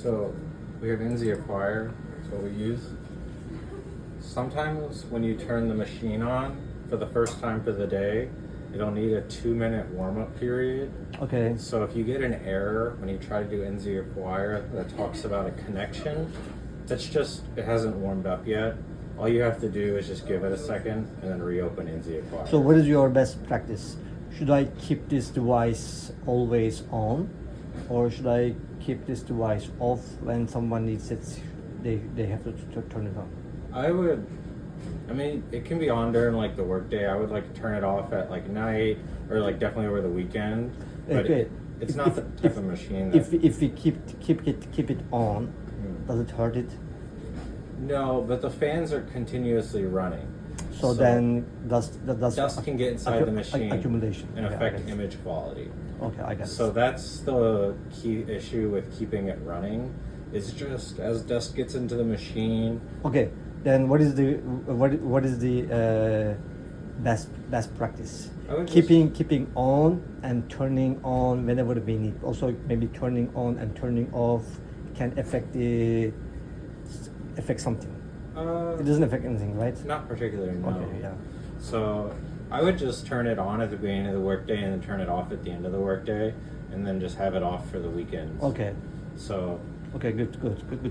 So we have NZ Acquire. That's what we use. Sometimes when you turn the machine on for the first time for the day, it'll need a 2-minute warm-up period. Okay. So if you get an error when you try to do NZ Acquire that talks about a connection, that's just, it hasn't warmed up yet. All you have to do is just give it a second and then reopen NZ Acquire. So what is your best practice? Should I keep this device always on, or should I keep this device off when someone needs it? They have to turn it on. I mean, it can be on during like the workday. I would like to turn it off at like night or like definitely over the weekend. But Okay. it's not the type of machine that... If we keep it on, does it hurt it? No, but the fans are continuously running. So then dust can get inside the machine accumulation and Okay, I affect get it. image quality. Okay, I got it. So that's the key issue with keeping it running. Is just as dust gets into the machine. Okay, then what is the best practice? I would Keeping on and turning on whenever we need. Also, maybe turning on and turning off can affect something. It doesn't affect anything, right? Not particularly, no. Okay, yeah. So I would just turn it on at the beginning of the workday and then turn it off at the end of the workday, and then just have it off for the weekends. Okay. So Okay, good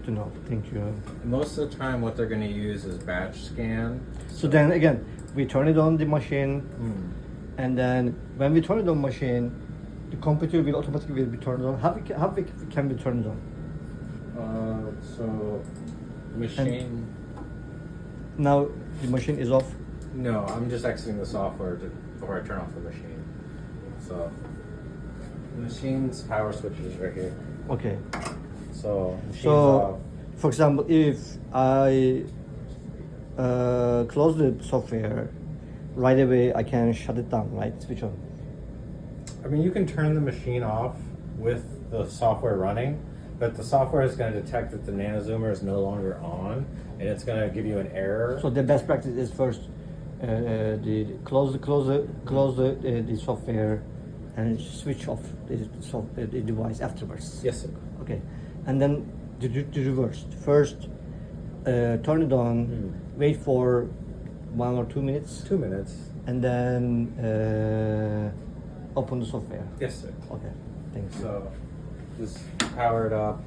to know. Thank you. most of the time, what they're going to use is batch scan. So then again, we turn it on the machine, and then when we turn it on machine, the computer will automatically be turned on. How can we turn it on? So machine. Now the machine is off. No, I'm just exiting the software before I turn off the machine. So the machine's power switch is right here. Okay. So machine's So, off. for example, if I close the software, right away I can shut it down, right? Switch on. I mean, you can turn the machine off with the software running, but the software is going to detect that the NanoZoomer is no longer on, and it's going to give you an error. So the best practice is first close the software and switch off the device afterwards. Yes, sir. Okay, and then the reverse. First, turn it on, wait for 1 or 2 minutes, 2 minutes. and then open the software. Yes, sir. Okay, thanks. So just power it up.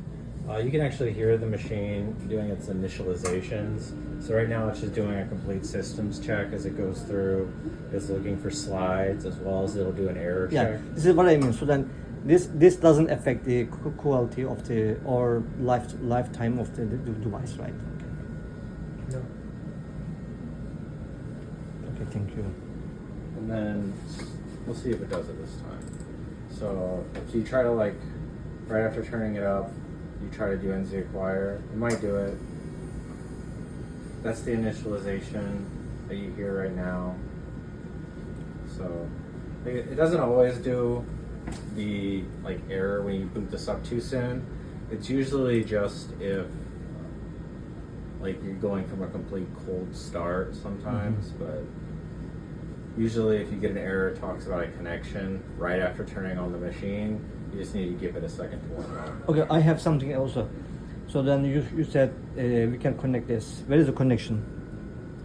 You can actually hear the machine doing its initializations. So right now it's just doing a complete systems check as it goes through. It's looking for slides as well as it'll do an error Yeah, check. this is what I mean. So then, this doesn't affect the quality of the or lifetime of the device, right? Okay. No. Okay, thank you. And then we'll see if it does it this time. So if you try to like, right after turning it up, you try to do NZ Acquire, it might do it. That's the initialization that you hear right now. So it doesn't always do the like error when you boot this up too soon. It's usually just if like you're going from a complete cold start sometimes, but usually if you get an error, it talks about a connection right after turning on the machine. You just need to give it a second to warm up. Okay, I have something also. So then you said we can connect this. Where is the connection?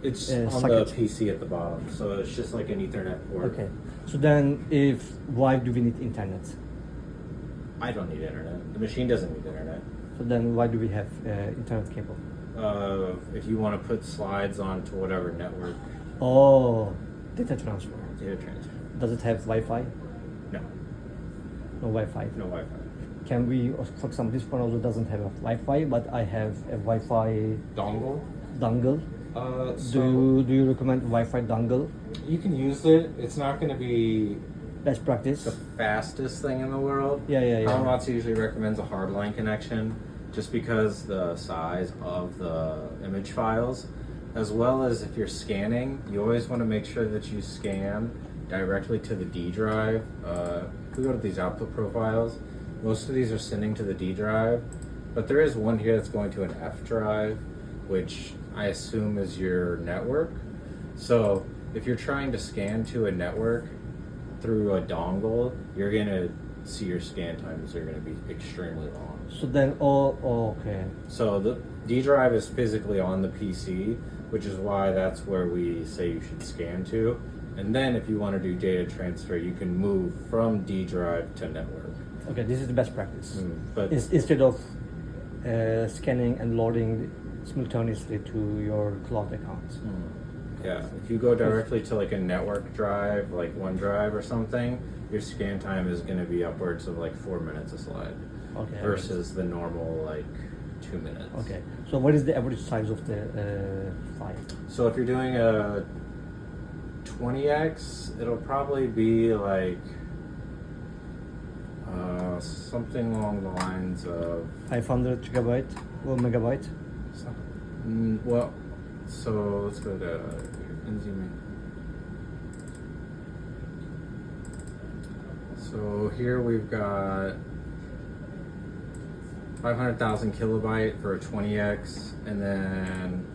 It's on socket. the PC at the bottom, so it's just like an Ethernet port. Okay. So then, why do we need internet? I don't need internet. The machine doesn't need internet. So then, why do we have internet cable? If you want to put slides onto whatever network, Oh, data transfer. data transfer. Does it have Wi-Fi? No, No Wi-Fi. no Wi-Fi. Can we, for example, this one also doesn't have a Wi-Fi, but I have a Wi-Fi Dongle. dongle. So Do you recommend Wi-Fi dongle? you can use it. It's not going to be Best practice. the fastest thing in the world. Yeah. Hamamatsu usually recommends a hardline connection just because the size of the image files, as well as if you're scanning, you always want to make sure that you scan directly to the D drive. If we go to these output profiles, most of these are sending to the D drive, but there is one here that's going to an F drive, which I assume is your network. So if you're trying to scan to a network through a dongle, you're gonna see your scan times are gonna be extremely long. So then, okay. So the D drive is physically on the PC, which is why that's where we say you should scan to. And then if you want to do data transfer, you can move from D drive to network. Okay, this is the best practice. But Instead of scanning and loading simultaneously to your cloud accounts. yeah, if you go directly to like a network drive, like OneDrive or something, your scan time is going to be upwards of like 4 minutes a slide. Okay. Versus the normal like 2 minutes. Okay. So what is the average size of the file? So if you're doing a 20x, it'll probably be like something along the lines of 500 gigabyte or megabyte? well, so let's go to NZMe. So here we've got 500,000 kilobyte for a 20x, and then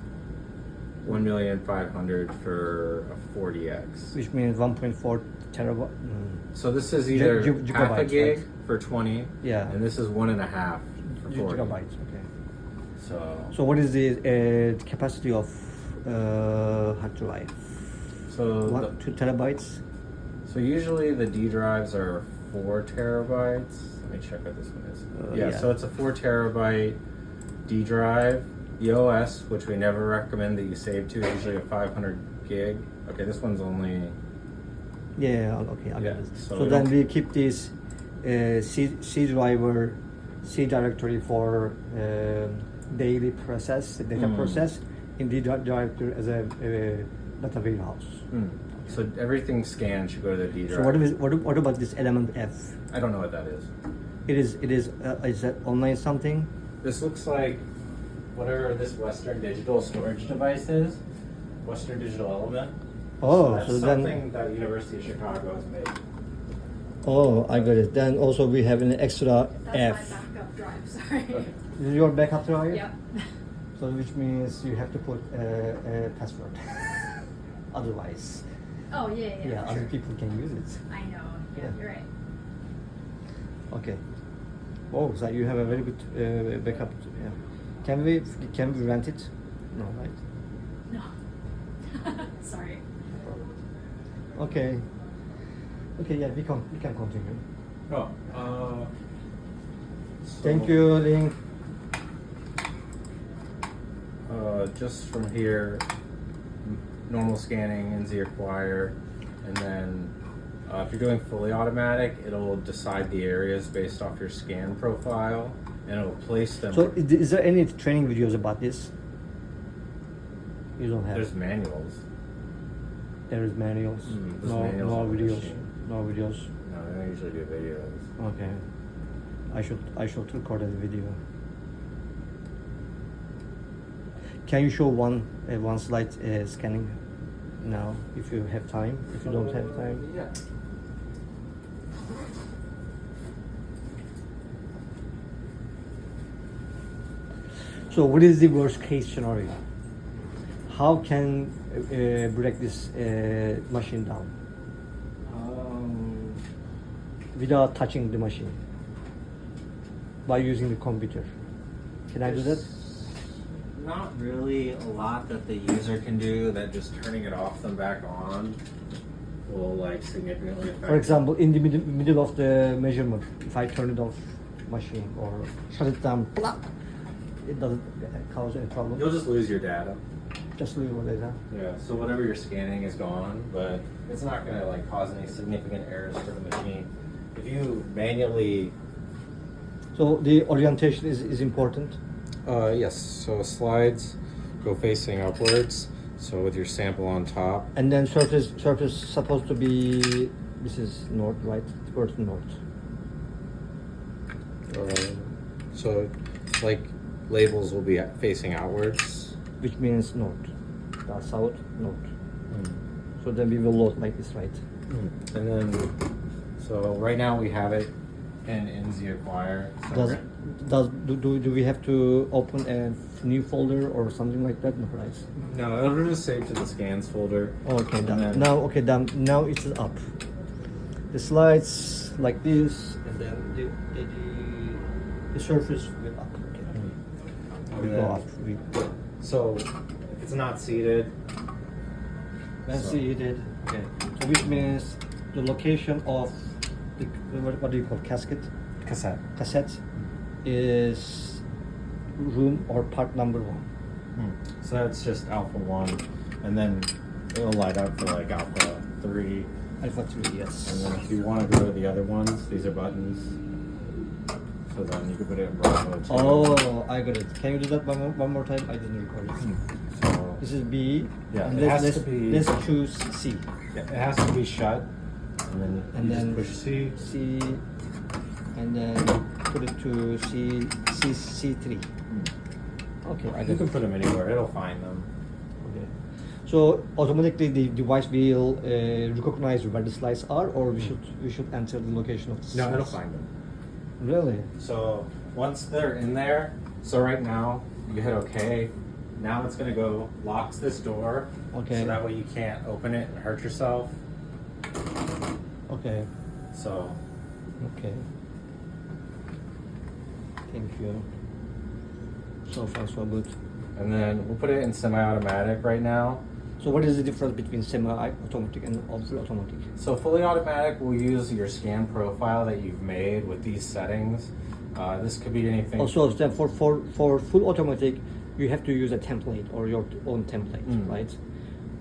1,500,000 for a 40x. Which means 1.4 terabyte. So this is either half a gigabytes, gig right? for 20, Yeah. and this is 1.5 for 40. Gigabytes. Okay. So what is the capacity of hard drive? so 2 terabytes. so usually the D drives are 4 terabytes. Let me check what this one is. Yeah. So it's a 4 terabyte D drive. The OS, which we never recommend that you save to, is usually a 500 gig. Okay, this one's only. Yeah. Okay. I Yeah, got it. so So we then don't- we keep this C driver, C directory for daily process, data process in the directory as a data warehouse. So everything scanned should go to the D drive. So what about this element F? I don't know what that is. Is that online something? This looks like whatever this Western Digital storage device is. Western Digital Element. Oh, That's so then something that University of Chicago has made. oh, I got it. Then also we have an extra That's F. my backup drive, sorry. Okay. This is your backup drive? Yep. So which means you have to put a password. Otherwise, Oh, yeah, yeah, for other sure. people can use it. I know, yeah, Yeah. you're right. Okay. Oh, so you have a very good backup. Yeah. Can we rent it? No, right? No. Sorry. Okay. Okay, yeah, we can continue. Oh, Thank you, Link. Just from here, normal scanning, NZ Acquire, and then if you're doing fully automatic, it'll decide the areas based off your scan profile, and it'll place them. So is there any training videos about this? You don't have. There's manuals. There is manuals. There's manuals No on the videos. machine. No videos. No, they don't usually do videos. Okay. I should record a video. Can you show one slide scanning now if you have time? If you don't have time. Yeah. So what is the worst case scenario? How can break this machine down without touching the machine by using the computer? Can I do that? Not really a lot that the user can do. That just turning it off and back on will like significantly affect. For example, in the middle of the measurement, if I turn it off machine or shut it down, plop, it doesn't cause any problem. You'll just lose your data. Just leave it like that. Yeah. So whatever you're scanning is gone, but it's not going to like cause any significant errors for the machine. If you manually. So the orientation is important. Yes. So slides go facing upwards. So with your sample on top. And then surface supposed to be, this is north, right? Towards north. So like labels will be facing outwards. Which means north. South, north. So then we will load like this, right? And then, so right now we have it in NZ Acquire. So Do we have to open a new folder or something like that? No, right? no, it'll just save to the scans folder. Okay, And done. then- Done. Now it's up. The slides like this, and then The surface will up. Okay. We go up. We So if it's not seated, then So- see it. Okay. So which means the location of the what do you call casket? cassette. Cassette is room or part number 1. So that's just alpha 1, and then it'll light up for like alpha 3. Alpha 3, yes. And then if you want to go to the other ones, these are buttons. So then you can put it in Bravo too. Oh, I got it. Can you do that one more time? I didn't record it. So This is B. Yeah, and it has let's, to be- let's choose C. it has to be shut, and then And you then just push C. C, and then put it to C3. Okay, I You got can it. put them anywhere; it'll find them. Okay. So automatically the device will recognize where the slides are, or we should enter the location of the slides. No, it'll find them. Really? So once they're in there, so right now you hit OK. Now it's gonna go locks this door. Okay. So that way you can't open it and hurt yourself. Okay. So Okay. Thank you. So far so good. and then we'll put it in semi-automatic right now. So what is the difference between semi-automatic and fully automatic? So fully automatic will use your scan profile that you've made with these settings. This could be anything. Also, then for full automatic, you have to use a template or your own template, right?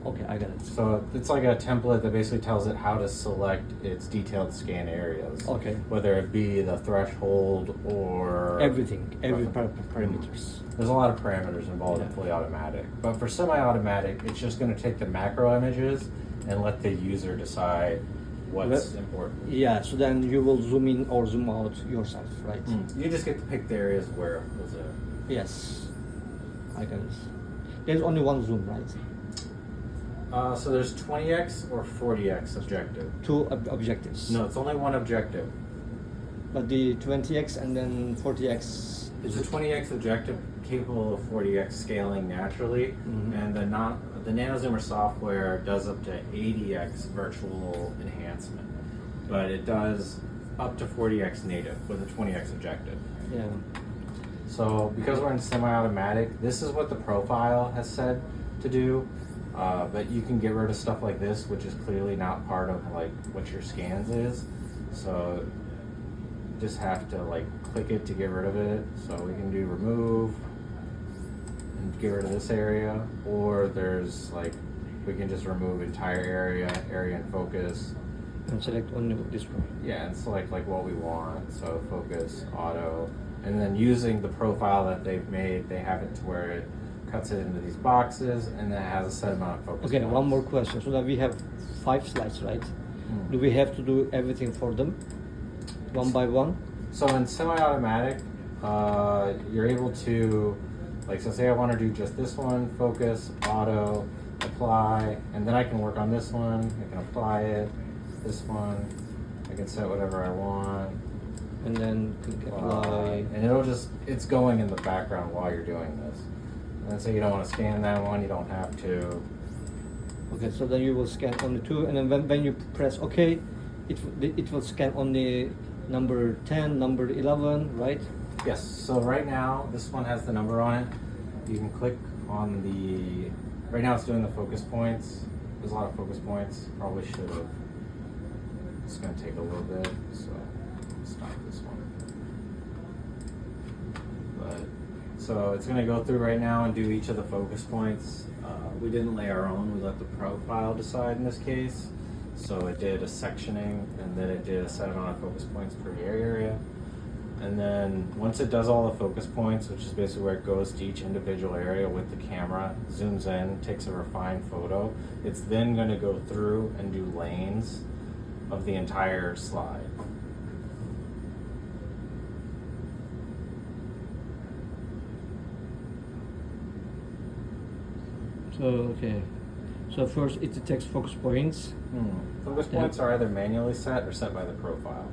Okay, I got it. So it's like a template that basically tells it how to select its detailed scan areas. Okay. Whether it be the threshold or Everything, every parameters. There's a lot of parameters involved in Yeah. fully automatic. But for semi-automatic, it's just going to take the macro images and let the user decide what's important. Yeah, so then you will zoom in or zoom out yourself, right? You just get to pick the areas where it goes in. Yes, I got it. There's only one zoom, right? So there's 20x or 40x objective. Two objectives. No, it's only one objective. But the 20x and then 40x Is a 20x objective capable of 40x scaling naturally, and the NanoZoomer software does up to 80x virtual enhancement, but it does up to 40x native with a 20x objective. Yeah. So because we're in semi-automatic, this is what the profile has said to do. But you can get rid of stuff like this, which is clearly not part of like what your scans is. So you just have to like click it to get rid of it. So we can do remove and get rid of this area, or there's like we can just remove entire area and focus. And select only this one. Yeah, and select like what we want. So focus, auto, and then using the profile that they've made, they have it to where it cuts it into these boxes, and then it has a set amount of focus Okay, points. one more question. So that we have 5 slides, right? Do we have to do everything for them, one by one? So in semi-automatic, you're able to, like, so say I want to do just this one, focus, auto, apply, and then I can work on this one. I can apply it. This one, I can set whatever I want. And then click apply. And it's going in the background while you're doing this. And then say you don't want to scan that one, you don't have to. Okay, so then you will scan only 2, and then when you press OK, it will scan only number 10, number 11, right? Yes, so right now, this one has the number on it. You can click on the, right now it's doing the focus points. There's a lot of focus points, probably should have. It's gonna take a little bit, so stop this one. But, so it's gonna go through right now and do each of the focus points. We didn't lay our own, we let the profile decide in this case. So it did a sectioning, and then it did a set amount of focus points per area. And then once it does all the focus points, which is basically where it goes to each individual area with the camera, zooms in, takes a refined photo, it's then going to go through and do lanes of the entire slide. So, okay. So first it detects focus points. Focus points are either manually set or set by the profile.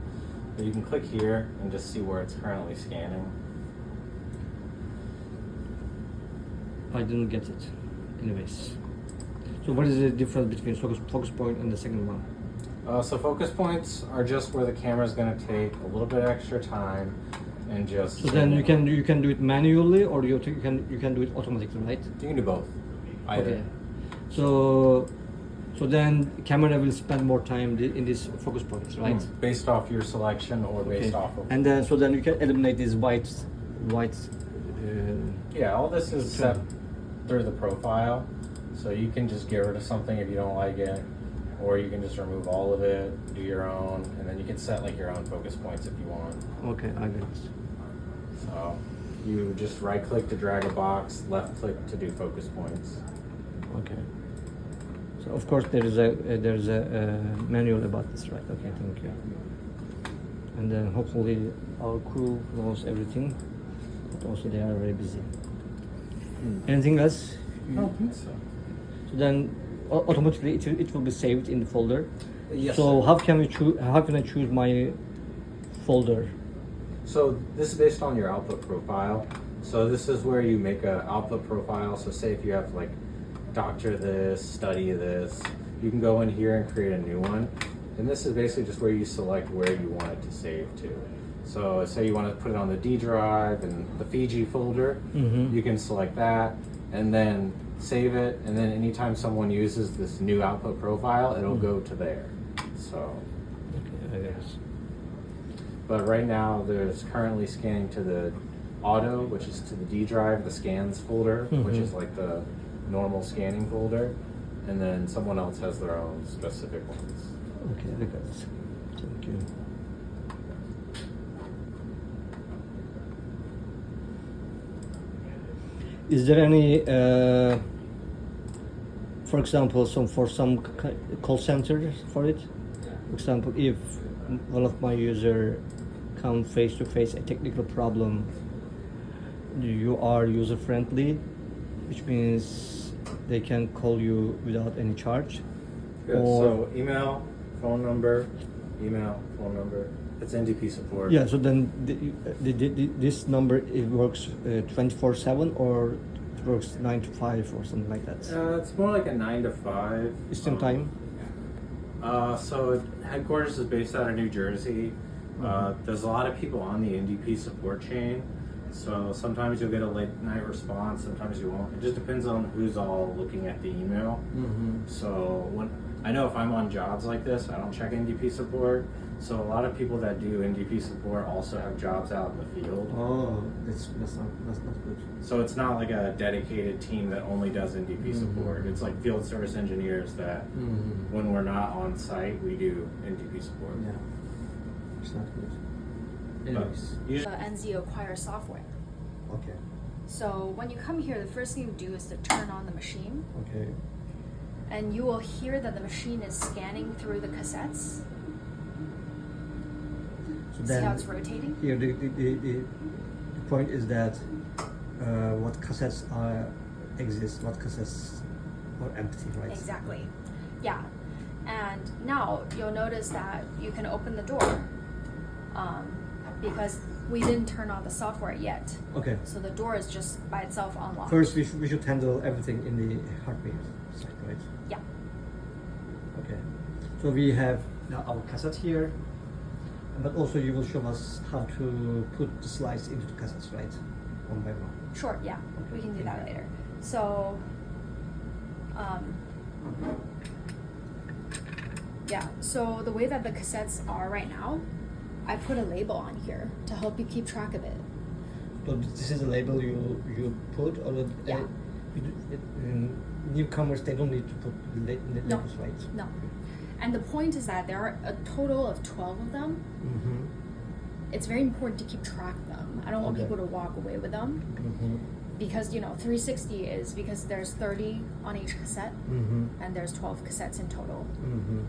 So you can click here and just see where it's currently scanning. I didn't get it. Anyways. So what is the difference between focus point and the second one? So focus points are just where the camera is going to take a little bit extra time and just. So then you can do it manually, or you can do it automatically, right? You can do both. Either. Okay. So then camera will spend more time in these focus points, right? Based off your selection or based off of. And then you can eliminate these white. Yeah, all this is set through the profile, so you can just get rid of something if you don't like it, or you can just remove all of it, do your own, and then you can set like your own focus points if you want. Okay, I get it. So you just right click to drag a box, left click to do focus points. Okay. So of course there is a manual about this, right? Okay, thank you. And then hopefully our crew knows everything, but also they are very busy. Anything else? I don't think so. So then automatically it will be saved in the folder. Yes. So sir. how can I choose my folder? So this is based on your output profile. So this is where you make an output profile. So say if you have like doctor this, study this, you can go in here and create a new one. And this is basically just where you select where you want it to save to. So say you want to put it on the D drive and the Fiji folder, you can select that and then save it. And then anytime someone uses this new output profile, it'll go to there. So. Okay, I guess. But right now, there's currently scanning to the auto, which is to the D drive, the scans folder, which is like the normal scanning folder, and then someone else has their own specific ones. Okay, I got it. Thank you. Is there any, for example, for some call centers for it? For example, if one of my user come face to face a technical problem, you are user friendly, which means they can call you without any charge. Good. Or- So email, phone number. It's NDP support. Yeah, so then this number, it works 24/7 or it works 9 to 5 or something like that. It's more like a 9 to 5. Eastern time? So headquarters is based out of New Jersey. There's a lot of people on the NDP support chain. So sometimes you'll get a late night response, sometimes you won't. It just depends on who's all looking at the email. So I know if I'm on jobs like this, I don't check NDP support. So a lot of people that do NDP support also have jobs out in the field. Oh, that's not good. So it's not like a dedicated team that only does NDP support. It's like field service engineers that when we're not on site, we do NDP support. Yeah, it's not good. But Anyways, usually, NZ Acquire software. okay, So when you come here, the first thing you do is to turn on the machine, okay. and you will hear that the machine is scanning through the cassettes. So See how then it's rotating? here the point is that what cassettes exist, what cassettes are empty, right? Exactly. Yeah. And now you'll notice that you can open the door because we didn't turn on the software yet. Okay. So the door is just by itself unlocked. First, we should handle everything in the hardware side, right? Yeah. Okay. So we have now our cassette here, but also you will show us how to put the slides into the cassettes, right? One by one. Sure, yeah. We can do that later. So, yeah, so the way that the cassettes are right now, I put a label on here to help you keep track of it. So this is a label you put, or Yeah. Newcomers, they don't need to put the No. labels, right? No. And the point is that there are a total of 12 of them. Mm-hmm. It's very important to keep track of them. I don't want Okay. people to walk away with them Mm-hmm. because, 360 is because there's 30 on each cassette Mm-hmm. and there's 12 cassettes in total. Mm-hmm.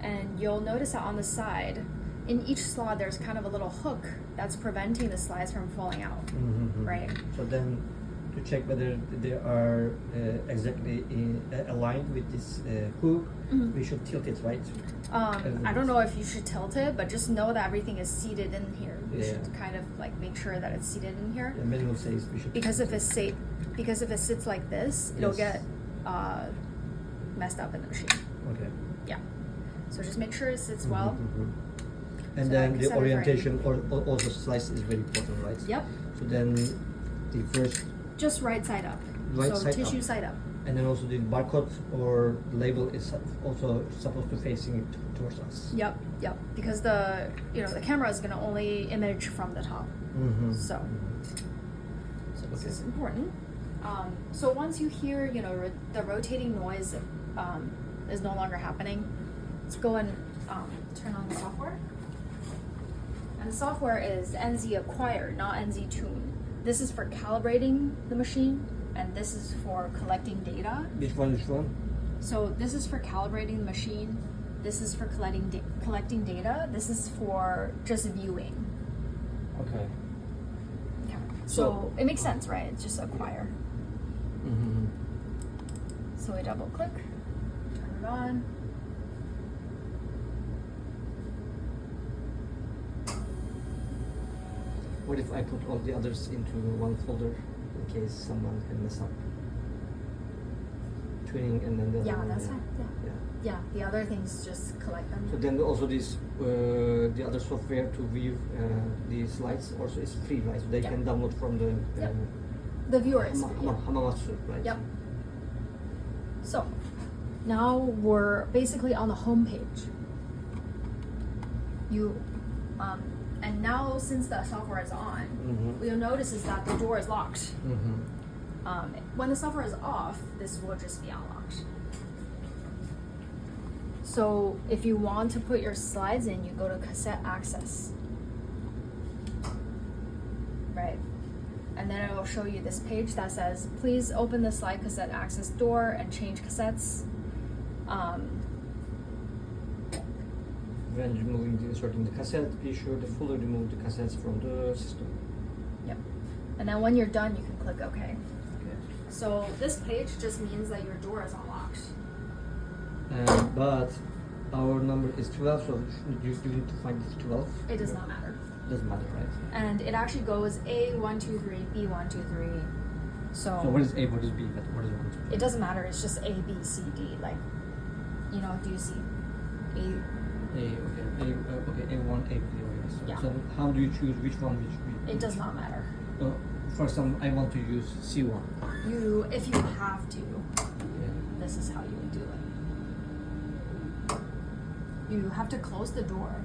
And you'll notice that on the side, in each slot, there's kind of a little hook that's preventing the slides from falling out, Mm-hmm. right? So then, to check whether they are exactly aligned with this hook, Mhm. we should tilt it, right? I don't know if you should tilt it, but just know that everything is seated in here. You Yeah. should kind of like make sure that it's seated in here. The manual says we should. Because if it sits like this, it'll Yes. get messed up in the machine. Okay. Yeah. So just make sure it sits well. Mhm. And So then like the cassette is orientation or also slice is very important, right? Yep. So then the first, Just right side up. Right so side tissue up. side up. and then also the barcode or label is also supposed to facing it towards us. Yep, yep. Because the the camera is gonna only image from the top. Mm-hmm. So this Okay. is important. So once you hear the rotating noise is no longer happening, let's go and turn on the software. And the software is NZ Acquire, not NZ Tune. This is for calibrating the machine, and this is for collecting data. Which one? So this is for calibrating the machine. This is for collecting data. This is for just viewing. Okay. Okay. So- So it makes sense, right? It's just Acquire. Mm-hmm. So we double click, turn it on. What if I put all the others into one folder in case someone can mess up? Tuning and then the other Yeah, one, that's fine. Yeah. Yeah. Yeah, the other things just collect them. So then also this the other software to view the slides also is free, right? So they Yeah. can download from the Yep. The viewer is free. Yeah. Hamamatsu, right? Yep. So now we're basically on the home page. And now since the software is on, Mhm. what you'll notice is that the door is locked. Mm-hmm. When the software is off, this will just be unlocked. So if you want to put your slides in, you go to cassette access. Right. And then it will show you this page that says, please open the slide cassette access door and change cassettes. When inserting the cassette, be sure to fully remove the cassettes from the system. Yep. And then when you're done, you can click OK. Okay. So this page just means that your door is unlocked. But our number is 12, so you need to find 12. It does not matter. Doesn't matter, right? And it actually goes A123, B123. So what is A, what is B, what is 1, 2, 3? It doesn't matter. It's just A, B, C, D. Like, do you see A? Okay, A1, A, B, yes. Yeah. So how do you choose which one? It does not matter. For some, I want to use C1. If you have to, Yeah. this is how you would do it. You have to close the door,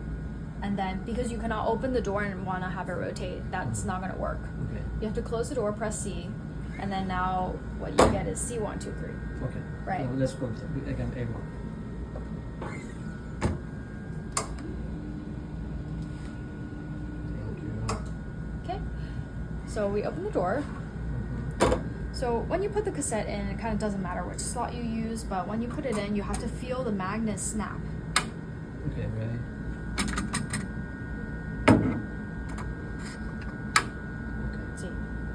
and then because you cannot open the door and want to have it rotate, that's not going to work. Okay. You have to close the door, press C, and then now what you get is C123. Okay. Right. Now let's go again A1. Thank you. Okay. So we open the door. So when you put the cassette in, it kind of doesn't matter which slot you use, but when you put it in, you have to feel the magnet snap. Okay, ready? See,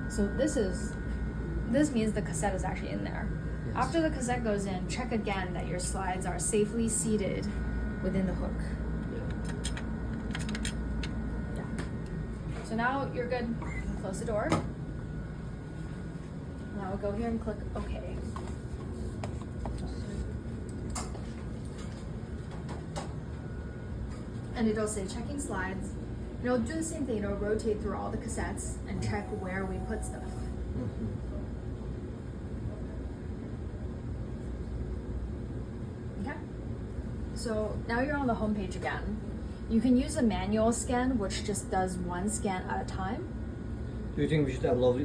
so this means the cassette is actually in there. Yes. After the cassette goes in, check again that your slides are safely seated within the hook. Yeah. Yeah. So now you're good. You can close the door. Now we'll go here and click OK. And it'll say checking slides. And it'll do the same thing. It'll rotate through all the cassettes and check where we put stuff. Okay. So now you're on the home page again. You can use a manual scan, which just does one scan at a time. Do you think we should allow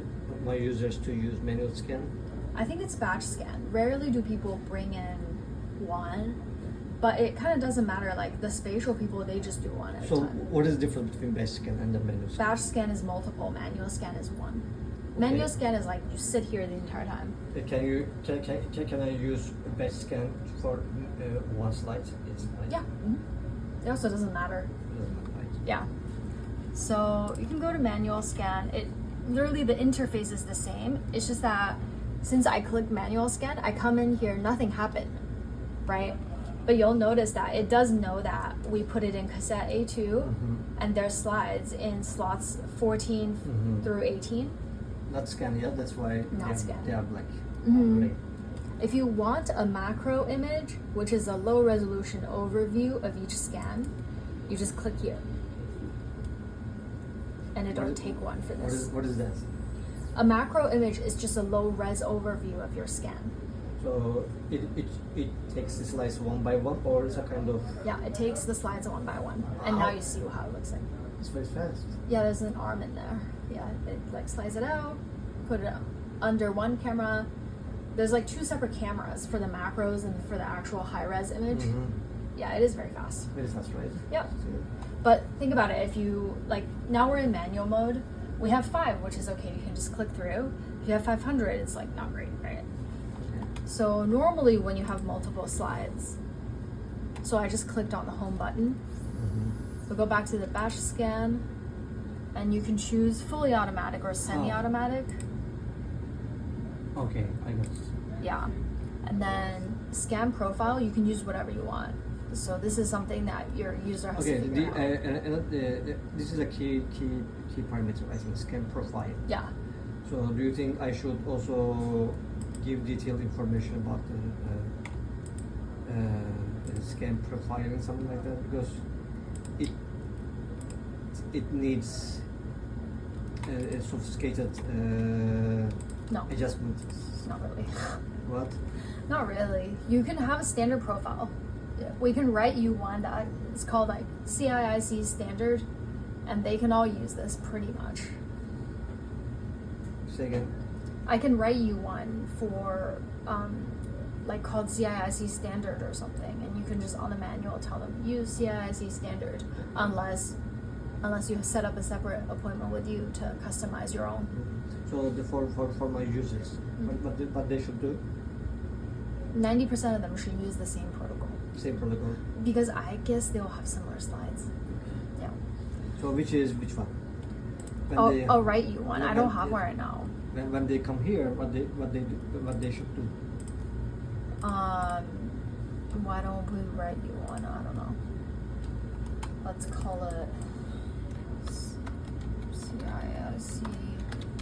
my users to use manual scan? I think it's batch scan. Rarely do people bring in one, but it kind of doesn't matter. Like the spatial people, they just do one at So a time. what is the difference between batch scan and the manual scan? Batch scan is multiple. Manual scan is one. Manual scan is like you sit here the entire time. Can I use a batch scan for one slide? Yes, right? Yeah. It also doesn't matter. Doesn't matter, right? Yeah. So you can go to manual scan. It literally the interface is the same. It's just that since I click manual scan, I come in here, nothing happened, right? But you'll notice that it does know that we put it in cassette A2 and there's slides in slots 14 through 18. Not scan yet, that's why Not scan. they are black. Mhm. If you want a macro image, which is a low resolution overview of each scan, you just click here. and it'll take one for this. What is that? A macro image is just a low res overview of your scan. So it takes the slides one by one, or it's a kind of. Yeah, it takes the slides one by one, and now you see how it looks like. It's very fast. Yeah, there's an arm in there. Yeah, it like slides it out, put it under one camera. There's like two separate cameras for the macros and for the actual high res image. Yeah, it is very fast. Very fast, right? Yep. But think about it. If you like, now we're in manual mode. We have 5, which is okay. You can just click through. If you have 500, it's like not great, right? So normally when you have multiple slides, so I just clicked on the home button. We'll go back to the batch scan, and you can choose fully automatic or semi-automatic. Okay, I got it. Yeah. And then scan profile, you can use whatever you want. So this is something that your user has to figure out. This is a key parameter, I think, scan profile. Yeah. So do you think I should also give detailed information about the scan profiling, something like that? Because it needs a sophisticated No. adjustment. Not really. What? Not really. You can have a standard profile. We can write you one that is called like CIIC standard, and they can all use this pretty much. Say again. I can write you one for like called CIIC standard or something, and you can just on the manual tell them use CIIC standard unless you set up a separate appointment with you to customize your own. So for my users, what they should do? 90% of them should use the same protocol Same protocol. because I guess they'll have similar slides. Yeah. So which one? When I'll write you one. I don't when- have one right now. When they come here, what they should do? Why don't we write you one? I don't know. Let's call it CIIC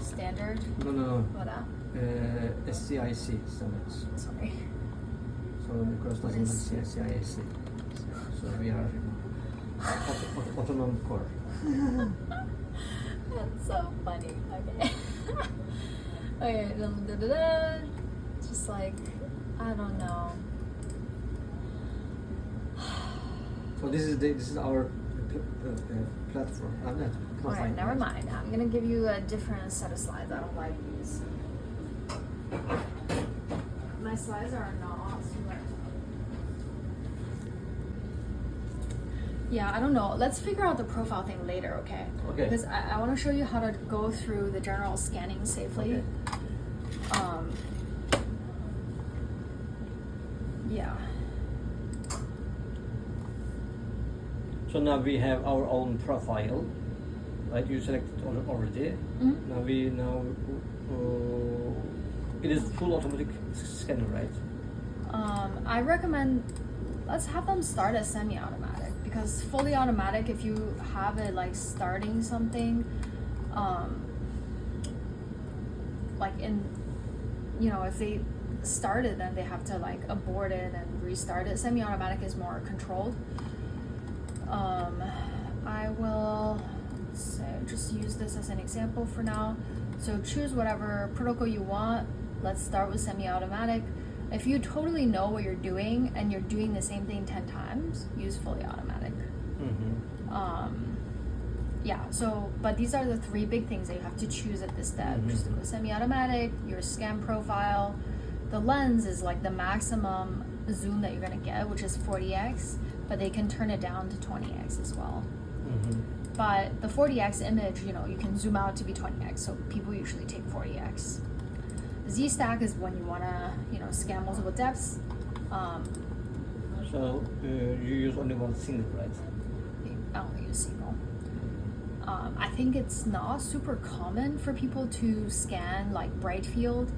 standard. No. What? SCIC standards. Sorry. So because What doesn't is- like CIC. So we are autonomous core. That's so funny. Okay. Okay. Just like, I don't know. So this is our platform. Alright, never mind. I'm gonna give you a different set of slides. I don't like these. My slides are not super. Yeah, I don't know. Let's figure out the profile thing later, okay? Okay. Because I want to show you how to go through the general scanning safely. Okay. Yeah. So now we have our own profile, right? You selected already. Mhm. Now it is full automatic scanner, right? I recommend let's have them start as semi-automatic because fully automatic, if you have it like starting something, like in, if they start it, then they have to like abort it and restart it. Semi-automatic is more controlled. I will just use this as an example for now. So choose whatever protocol you want. Let's start with semi-automatic. If you totally know what you're doing and you're doing the same thing 10 times, use fully automatic. Yeah, but these are the 3 big things that you have to choose at this step. Just to go semi-automatic, your scan profile. The lens is like the maximum zoom that you're gonna get, which is 40x, but they can turn it down to 20x as well. But the 40x image, you can zoom out to be 20x, so people usually take 40x. Z-stack is when you wanna, scan multiple depths. So you use only one single, right? I only use single. I think it's not super common for people to scan like bright field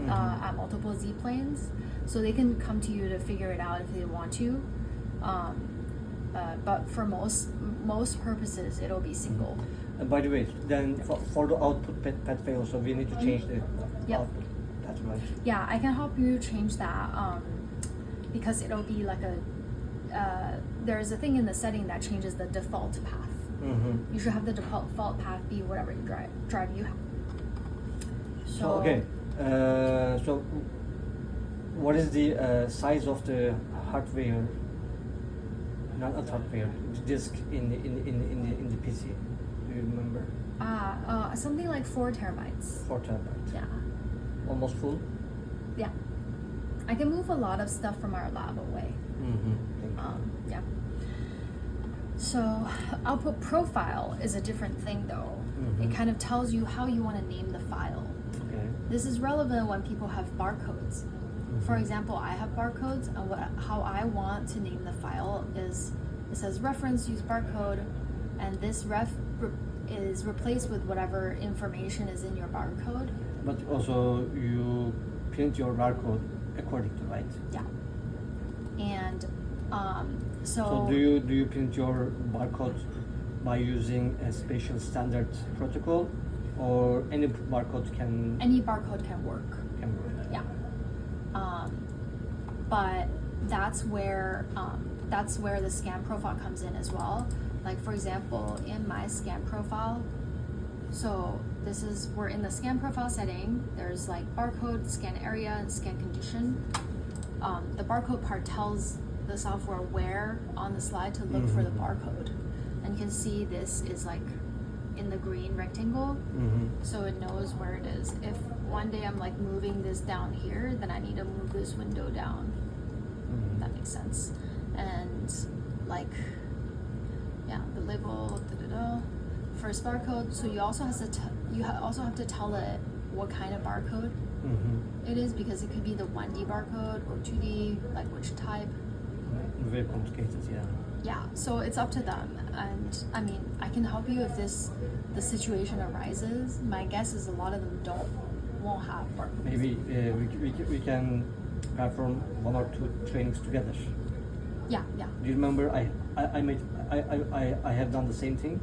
at multiple Z planes, so they can come to you to figure it out if they want to. But for most purposes, it'll be single. And by the way, then for the output path fail, so we need to change the Yep. output. That's right. Yeah, I can help you change that because it'll be like there's a thing in the setting that changes the default path. You should have the default path be whatever you drive you have. So okay, so what is the size of the hardware? Not hardware, the disk in the PC. Do you remember? Something like 4 terabytes. 4 terabytes. Yeah. Almost full. Yeah. I can move a lot of stuff from our lab away. Thank you. Yeah. So output profile is a different thing though. It kind of tells you how you want to name the file. Okay. This is relevant when people have barcodes. For example, I have barcodes, and how I want to name the file is, it says reference use barcode, and this ref is replaced with whatever information is in your barcode. But also you print your barcode according to, right? Yeah. And So do you print your barcode by using a special standard protocol, or any barcode can barcode can work. work? Yeah. But that's where the scan profile comes in as well. Like for example, in my scan profile, so we're in the scan profile setting. There's like barcode, scan area, and scan condition. The barcode part tells the software where on the slide to look for the barcode, and you can see this is like in the green rectangle, so it knows where it is. If one day I'm like moving this down here, then I need to move this window down. That makes sense. And like, yeah, the label, first barcode. So you also have to tell it what kind of barcode it is, because it could be the 1D barcode or 2D, like which type. Very complicated, yeah. Yeah, so it's up to them. And I mean, I can help you if the situation arises. My guess is a lot of them won't have barcodes. Maybe we can perform 1 or 2 trainings together. Yeah. Do you remember I have done the same thing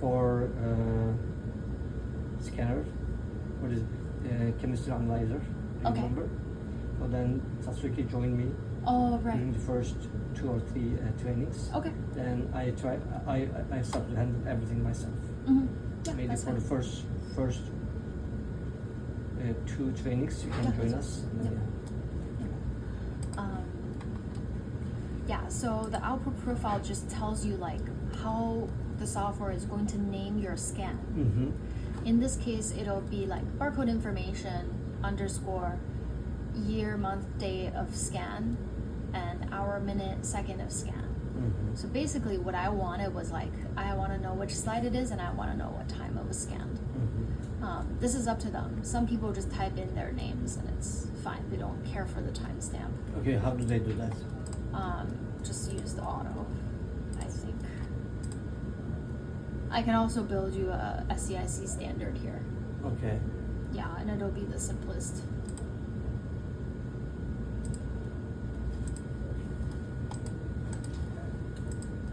for scanner, what is chemistry analyzer. Do you Okay. remember? So then Satsuki joined me Oh, right. during the first 2 or 3 trainings. Okay. Then I started to handle everything myself. Yeah, Maybe that's for the fine. first 2 trainings you can Yeah, join that's us. fine. Yeah, so the output profile just tells you like how the software is going to name your scan. In this case, it'll be like barcode information _ year, month, day of scan, and hour, minute, second of scan. So basically what I wanted was like, I want to know which slide it is, and I want to know what time it was scanned. This is up to them. Some people just type in their names and it's fine. They don't care for the timestamp. Okay, how do they do that? Just use the auto, I think. I can also build you a SCIC standard here. Okay. Yeah, and it'll be the simplest.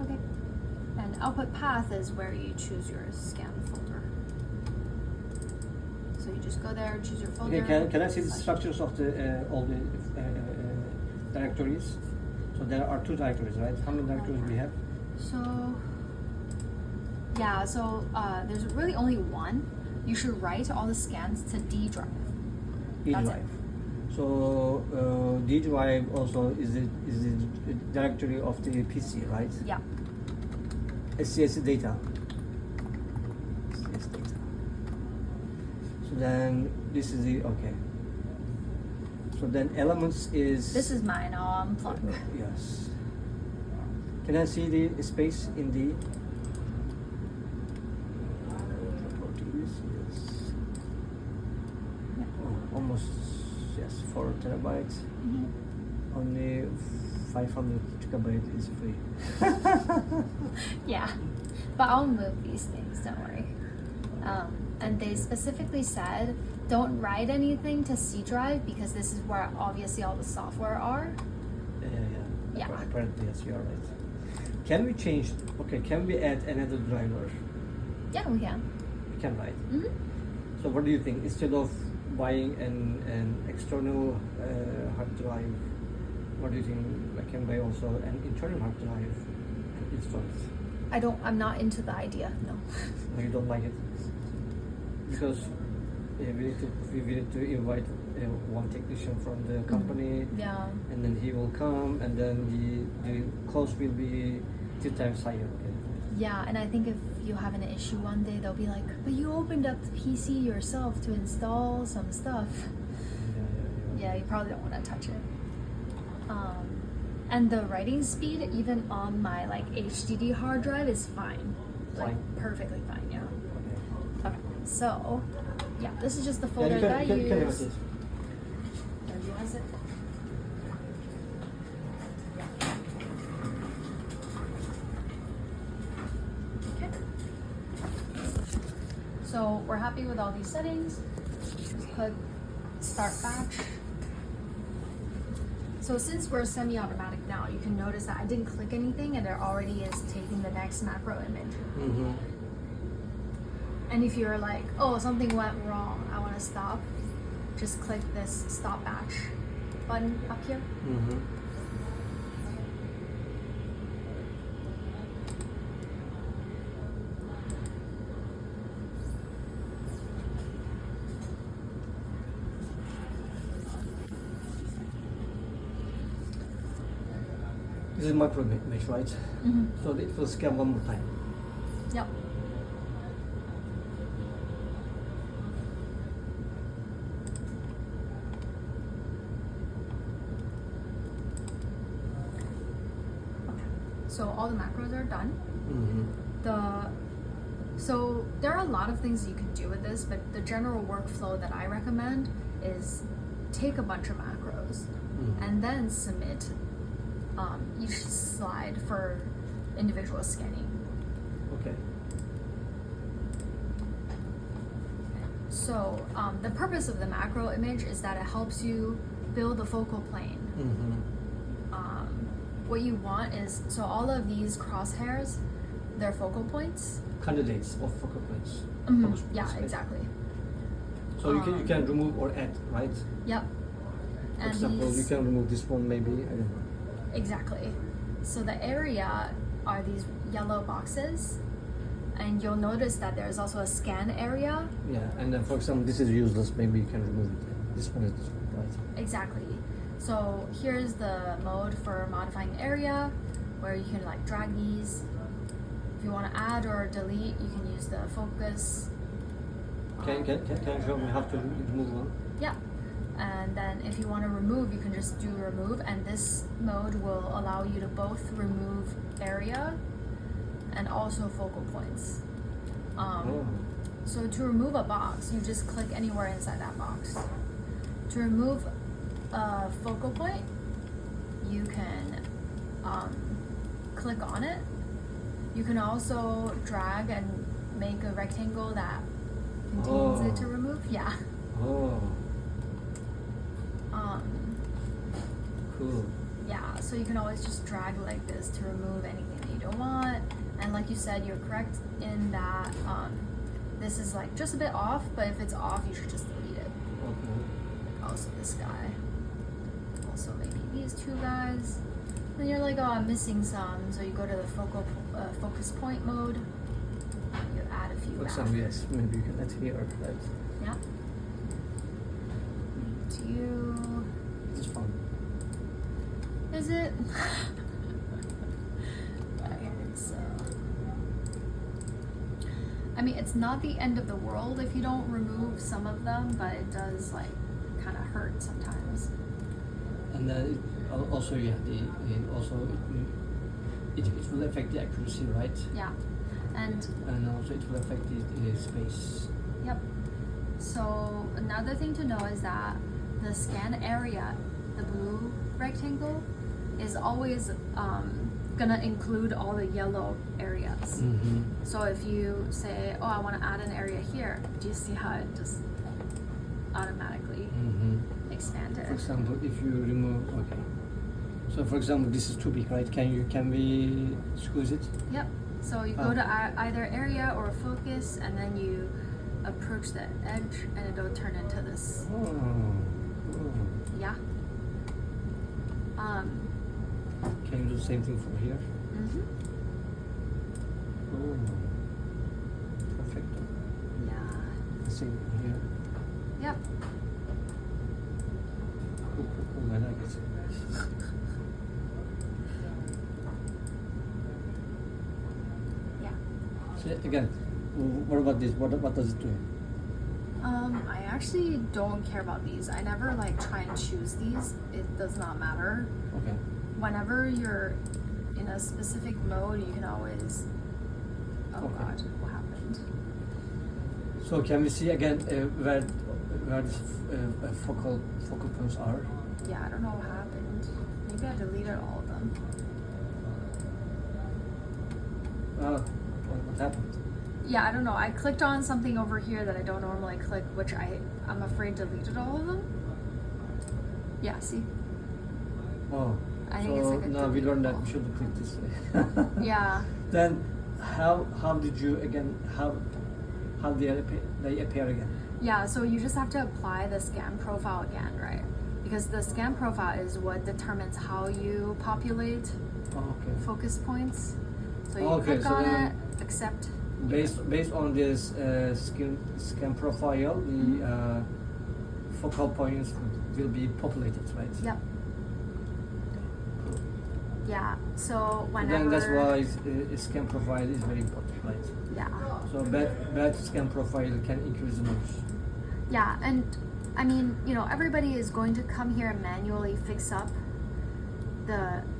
Okay. And output path is where you choose your scan folder. So you just go there, choose your folder. Okay, can I see the structures of the all the directories? So there are 2 directories, right? How many directories do we have? So, yeah, so there's really only one. You should write all the scans to D drive. D That's drive. it. So D drive also is the directory of the PC, right? Yeah. SCS data. SCS data. So then this is the okay. So then elements is This is mine. I'll unplug. Yes. Can I see the space in the yes. Oh, almost yes, 4 terabytes. Only 500 gigabyte is free. Yeah, but I'll move these things. Don't worry. And they specifically said don't write anything to C drive because this is where obviously all the software are. Yeah. Apparently, yes, you are right. Can we change? Okay, can we add another driver? Yeah, we can. We can, right? Mm-hmm. So, what do you think? Instead of buying an external hard drive, what do you think? I can buy also an internal hard drive and install it. I'm not into the idea, no. No, you don't like it? Because we need to invite one technician from the company, Yeah. and then he will come, and then the cost will be 2 times higher. Okay. Yeah, and I think if you have an issue one day, they'll be like, but you opened up the PC yourself to install some stuff. Yeah, you probably don't want to touch it. And the writing speed, even on my like HDD hard drive, is fine. Like Fine. perfectly fine, yeah. Okay. Okay, so yeah, this is just the Yeah, folder that I you can have use. it. Don't you want it? Okay. So we're happy with all these settings. Just click start batch. So since we're semi-automatic now, you can notice that I didn't click anything and it already is taking the next macro image. Mm-hmm. And if you're like, oh, something went wrong, I want to stop, just click this stop batch button up here. Mm-hmm. This is micro image, right? Mm-hmm. So it will scan one more time. Yep. Okay. So all the macros are done. Mm-hmm. So there are a lot of things you can do with this, but the general workflow that I recommend is take a bunch of macros and then submit each slide for individual scanning. Okay. So the purpose of the macro image is that it helps you build a focal plane. Mm-hmm. What you want is, so all of these crosshairs, they're focal points. Candidates of focal points. Mhm. Focus Yeah, points, right? exactly. So you can remove or add, right? Yep. For And example, these, you can remove this one maybe. I don't know. exactly. So the area are these yellow boxes, and you'll notice that there's also a scan area. Yeah, and then for example, this is useless. Maybe you can remove it. This one is right. Exactly. So here's the mode for modifying area, where you can like drag these. If you want to add or delete, you can use the focus. Can you show me how to remove one? Yeah. And then if you want to remove, you can just do remove, and this mode will allow you to both remove area and also focal points. Oh. So to remove a box, you just click anywhere inside that box. To remove a focal point, you can click on it. You can also drag and make a rectangle that contains it to remove. Yeah. Oh, cool. Yeah, so you can always just drag like this to remove anything that you don't want. And like you said, you're correct in that this is like just a bit off, but if it's off, you should just delete it. Okay. Also this guy. Also maybe these two guys. Then you're like, oh, I'm missing some. So you go to the focus point mode. You add a few For back. example, yes, maybe you can add here, right? Yeah. To you. It's fun. Is it? Okay, so I mean, it's not the end of the world if you don't remove some of them, but it does like kind of hurt sometimes. And then also, yeah, it will affect the accuracy, right? Yeah, and also it will affect the space. yep. So another thing to know is that the scan area, the blue rectangle, is always gonna include all the yellow areas. Mm-hmm. So if you say, oh, I want to add an area here, do you see how it just automatically expanded? For example, if you remove, okay. So for example, this is too big, right? Can we squeeze it? Yep. So you go to either area or focus, and then you approach the edge, and it'll turn into this. Yeah. Can you do the same thing for here? Oh, perfect. Yeah. Same here. Yep. Cool, I like it. Yeah. So again, what about this? What does it do? I actually don't care about these. I never like try and choose these. It does not matter. Okay. Whenever you're in a specific mode, you can always. Oh Okay. God, what happened? So can we see again where these focal points are? Yeah, I don't know what happened. Maybe I deleted all of them. What happened? Yeah, I don't know. I clicked on something over here that I don't normally click, which I'm afraid deleted all of them. Yeah, see? Oh. I think so it's like a now we learned that delete we shouldn't click this way. Yeah. Then how did you again how they appear again? Yeah, so you just have to apply the scan profile again, right? Because the scan profile is what determines how you populate Oh, okay. focus points. So you Okay, click so on then- it, accept. Based on this scan profile, the focal points will be populated, right? Yep. Yeah. So And whenever. then that's why scan profile is very important, right? Yeah. So bad scan profile can increase the noise. Yeah, and I mean, everybody is going to come here and manually fix up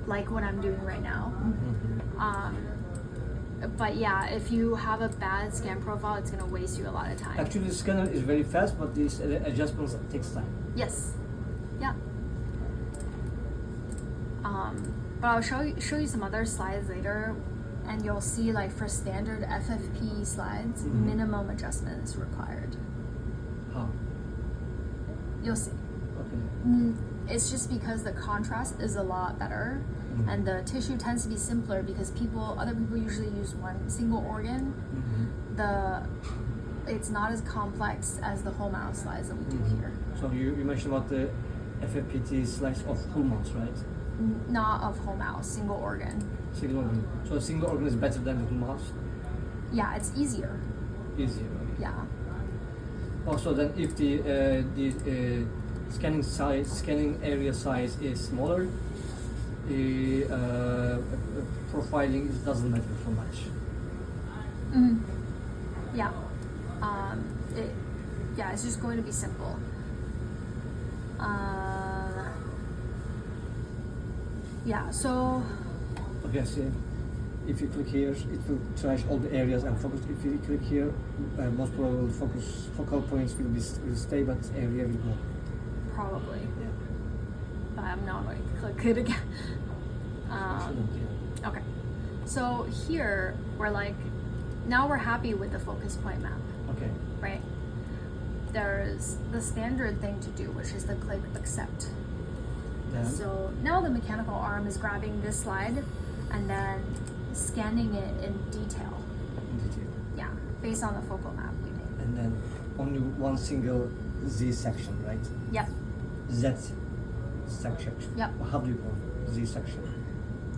like what I'm doing right now. But yeah, if you have a bad scan profile, it's gonna waste you a lot of time. Actually, the scanner is very fast, but these adjustments takes time. Yes. Yeah. But I'll show you some other slides later, and you'll see like for standard FFP slides, minimum adjustment is required. How? You'll see. Okay. It's just because the contrast is a lot better, and the tissue tends to be simpler because other people usually use one single organ. It's not as complex as the whole mouth slides that we do here. So you mentioned about the FFPT slice of whole mouse, right? Not of whole mouth, single organ. Single organ. So a single organ is better than the whole mouse? Yeah, it's easier. Easier. Okay. Yeah. Also, then if the scanning area size is smaller, the profiling doesn't matter so much. Yeah. It's just going to be simple. Yeah, so Okay, see, if you click here, it will trash all the areas and focus. If you click here, most probably focal points will stay, but area will go. probably. Yeah. But I'm not going to click it again. Shouldn't, yeah. Okay. So here now we're happy with the focus point map, Okay. right? There's the standard thing to do, which is the click accept. Then, So now the mechanical arm is grabbing this slide and then scanning it in detail. detail. Yeah, based on the focal map we made. And then only one single Z section, right? Yep. Z section. Yep. How do you call it? Z section.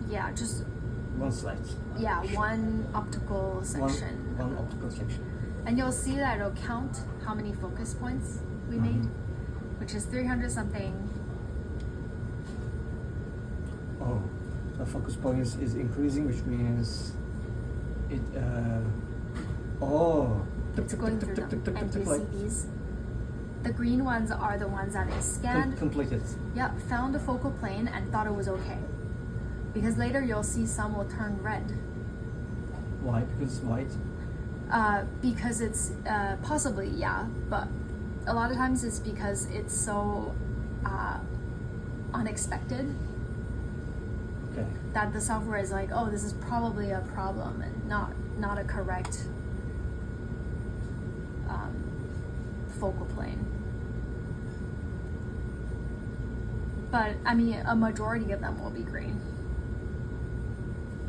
Yeah, just One slide. one optical section. One optical section. And you'll see that it'll count how many focus points we made, which is 300 something. Oh, the focus points is increasing, which means it. It's going through them. And do you see these? The green ones are the ones that is scanned. Completed. Yeah, found a focal plane and thought it was okay. Because later you'll see some will turn red. Why? Because it's white. Because it's possibly, yeah, but a lot of times it's because it's so unexpected Okay. that the software is like, oh, this is probably a problem and not a correct focal plane. But I mean, a majority of them will be green.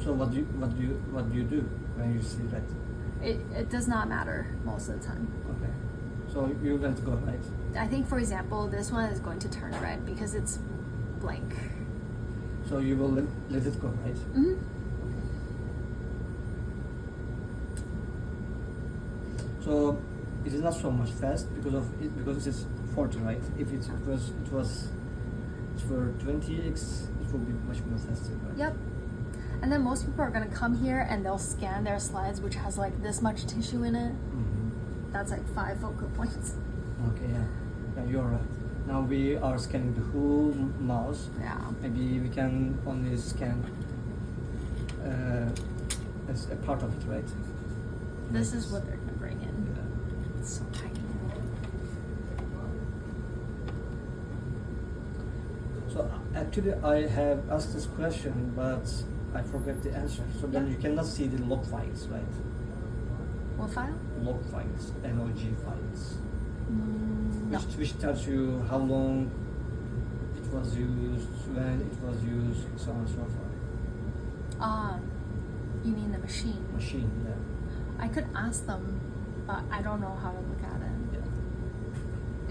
So what do you do when you see that? It does not matter most of the time. Okay. So you're going to go right. I think, for example, this one is going to turn red because it's blank. So you will let it go, right? Mm-hmm. So it is not so much fast because it's 40, right? If it was for 20x, it will be much more faster, right? Yep. And then most people are gonna come here and they'll scan their slides, which has like this much tissue in it. Mm-hmm. That's like 5 focal points. Okay, yeah, you're right. Now we are scanning the whole mouse. Yeah. Maybe we can only scan as a part of it, right? This is what they're gonna bring in. Yeah. It's so tiny. So actually, I have asked this question, but I forgot the answer. So then Yeah. you cannot see the log files, right? What file? Log files, log files, No. which tells you how long it was used, when it was used, so on and so forth. You mean the machine? Machine, yeah. I could ask them, but I don't know how to look at it. Yeah.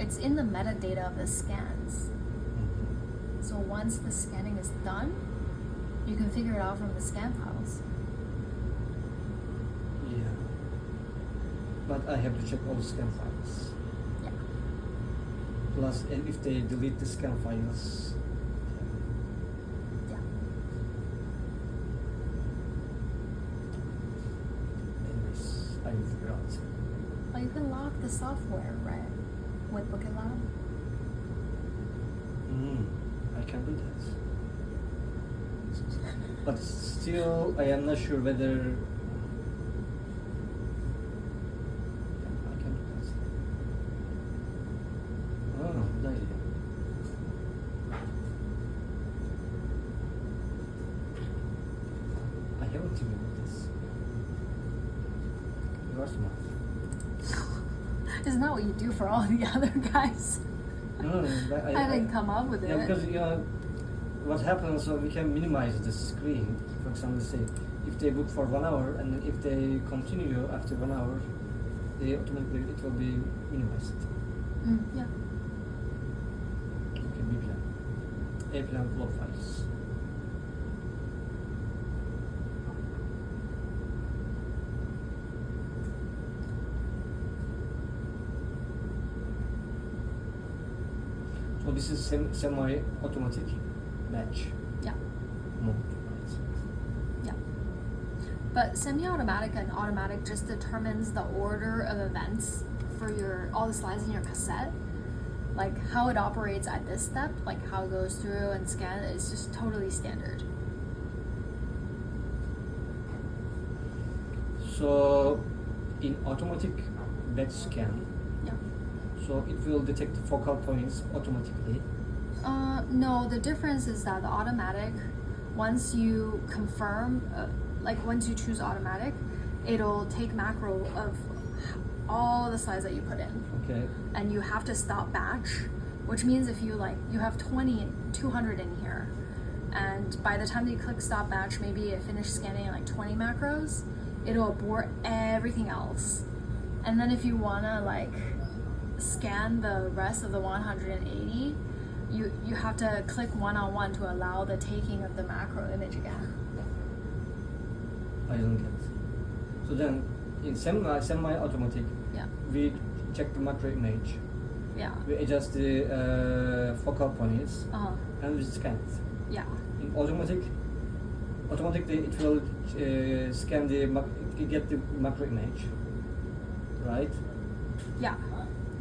It's in the metadata of the scans. Mhm. So once the scanning is done, you can figure it out from the scan files. Yeah. But I have to check all the scan files. Yeah. Plus, and if they delete the scan files, Yeah. anyways, I will figure out. Well, you can lock the software, right? With Booking Lab. I can do that. But still, I am not sure whether I can do that. Oh, good idea. I haven't think about this. You are smart. Isn't that what you do for all the other guys? No, I didn't come up with it. Yeah, because what happens, so we can minimize the screen. For example, say if they book for 1 hour and then if they continue after 1 hour, they automatically it will be minimized. Yeah. Okay, B plan, A plan log files. So this is semi-automatic batch Yeah. mode, right? Yeah. But semi-automatic and automatic just determines the order of events for all the slides in your cassette. Like how it operates at this step, like how it goes through and scan, is just totally standard. So in automatic batch scan, Yeah. so it will detect the focal points automatically. No, the difference is that the automatic, once you confirm, once you choose automatic, it'll take macro of all the slides that you put in. Okay. And you have to stop batch, which means if you have 200 in here, and by the time that you click stop batch, maybe it finished scanning like 20 macros, it'll abort everything else. And then if you wanna scan the rest of the 180, you have to click one-on-one to allow the taking of the macro image again. I don't get. So then in semi-automatic, Yeah. we check the macro image, Yeah. we adjust the focal points, Uh-huh. and we scan it. Yeah. In automatically it will scan get the macro image, right? Yeah.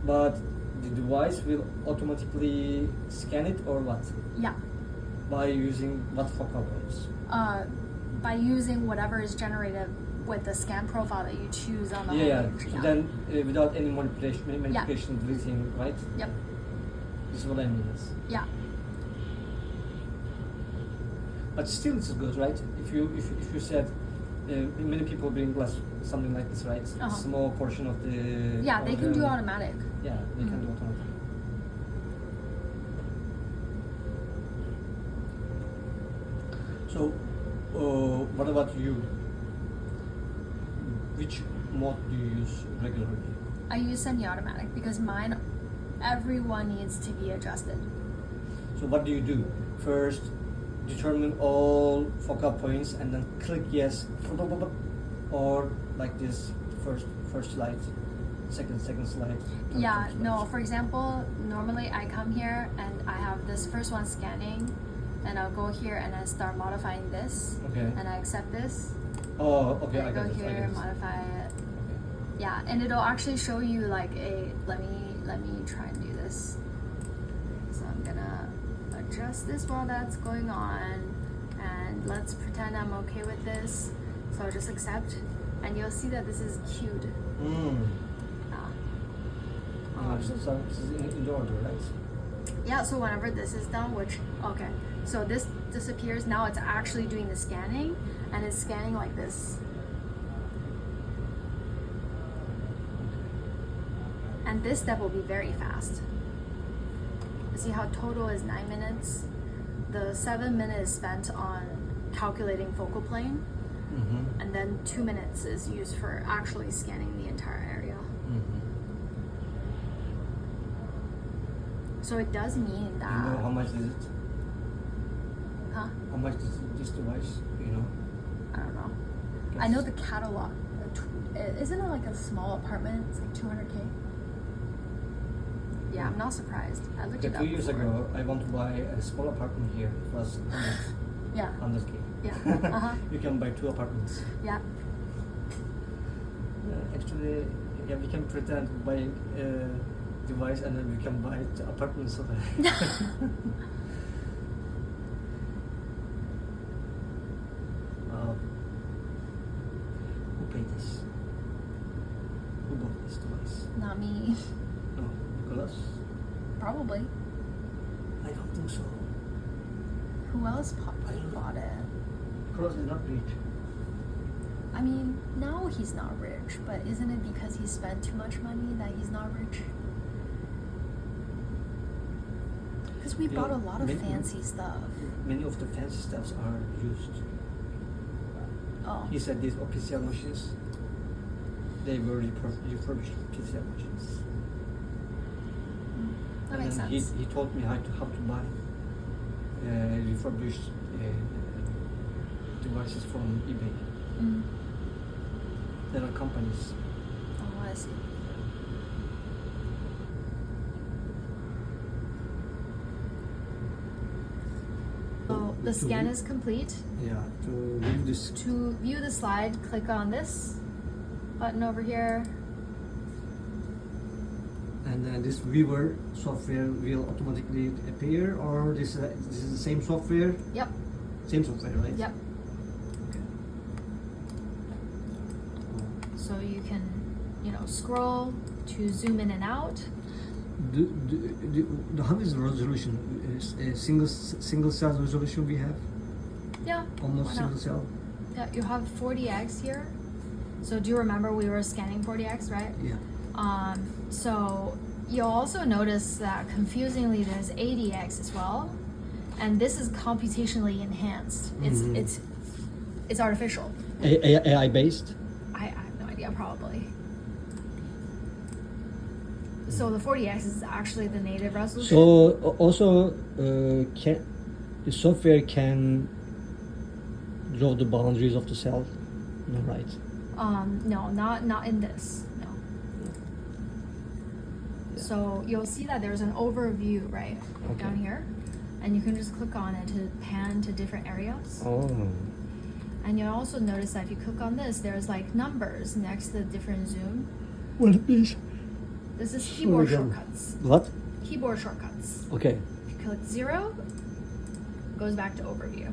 But the device will automatically scan it or what? Yeah. By using what focal points? By using whatever is generated with the scan profile that you choose on the Yeah. homepage. So then without any manipulation, deleting, right? Yep. This is what I mean. Yes. Yeah. But still, it's good, right? If you said many people bring something like this, right? Uh-huh. Small portion of the. Yeah, they can do organ. automatic. Yeah, they can do automatic. So, what about you? Which mode do you use regularly? I use semi-automatic because mine, everyone needs to be adjusted. So what do you do? First, determine all focal points and then click yes, or like this first slide. second slide. Yeah, no, for example, normally I come here and I have this first one scanning, and I'll go here and I start modifying this, Okay. and I accept this, Oh, okay. and I I go got it. I here, got it. modify it. Okay. Yeah, and it'll actually show you like a, let me try and do this. So I'm gonna adjust this while that's going on, and let's pretend I'm okay with this. So I'll just accept, and you'll see that this is queued. So this is in the order, right? Yeah, so whenever this is done, which, okay, so this disappears, now it's actually doing the scanning, and it's scanning like this. And this step will be very fast. You see how total is 9 minutes? The 7 minutes is spent on calculating focal plane, Mm-hmm. and then 2 minutes is used for actually scanning the entire area. Mm-hmm. So it does mean that, You know how much is it? huh? How much is this device? You know? I don't know. I know the catalog. Isn't it like a small apartment? It's like 200K. Yeah, I'm not surprised. I looked Okay, it up 2 years before. ago, I want to buy a small apartment here. It was 100, Yeah, 100K. Yeah. Uh-huh. You can buy 2 apartments. yeah. Actually, yeah, we can pretend buying a device and then we can buy the apartments. Who paid this? Who bought this device? Not me. No, Nicholas? Probably. I don't think so. Who else I don't know. bought it? Nicholas is not rich. I mean, now he's not rich, but isn't it because he spent too much money that he's not rich? Because we Yeah, bought a lot of many- fancy stuff. Many of the fancy stuffs are used. Oh. He said these official machines, they were refurbished official machines. That And makes then sense. He taught me how to buy refurbished devices from eBay. Mm. There are companies. Oh, I see. So the scan is complete. Yeah, to view this. To view the slide, click on this button over here. And then this viewer software will automatically appear, or this is the same software? Yep, Same software, right? yep. Okay. So you can, scroll to zoom in and out. How is the resolution? Is a single cell resolution we have? Yeah. Almost why single not? cell? Yeah, you have 40x here. So do you remember we were scanning 40x, right? Yeah. So you'll also notice that confusingly there's 80x as well, and this is computationally enhanced. Mhm. It's artificial. AI based? I have no idea, probably. So the 40x is actually the native resolution. So also, can the software can draw the boundaries of the cell? No, right? No, not in this. No. Yeah. So you'll see that there's an overview right Okay. down here, and you can just click on it to pan to different areas. Oh. And you'll also notice that if you click on this, there's like numbers next to the different zoom. What is? This is keyboard Sorry, shortcuts. What? Keyboard shortcuts. Okay. If you click 0, it goes back to overview.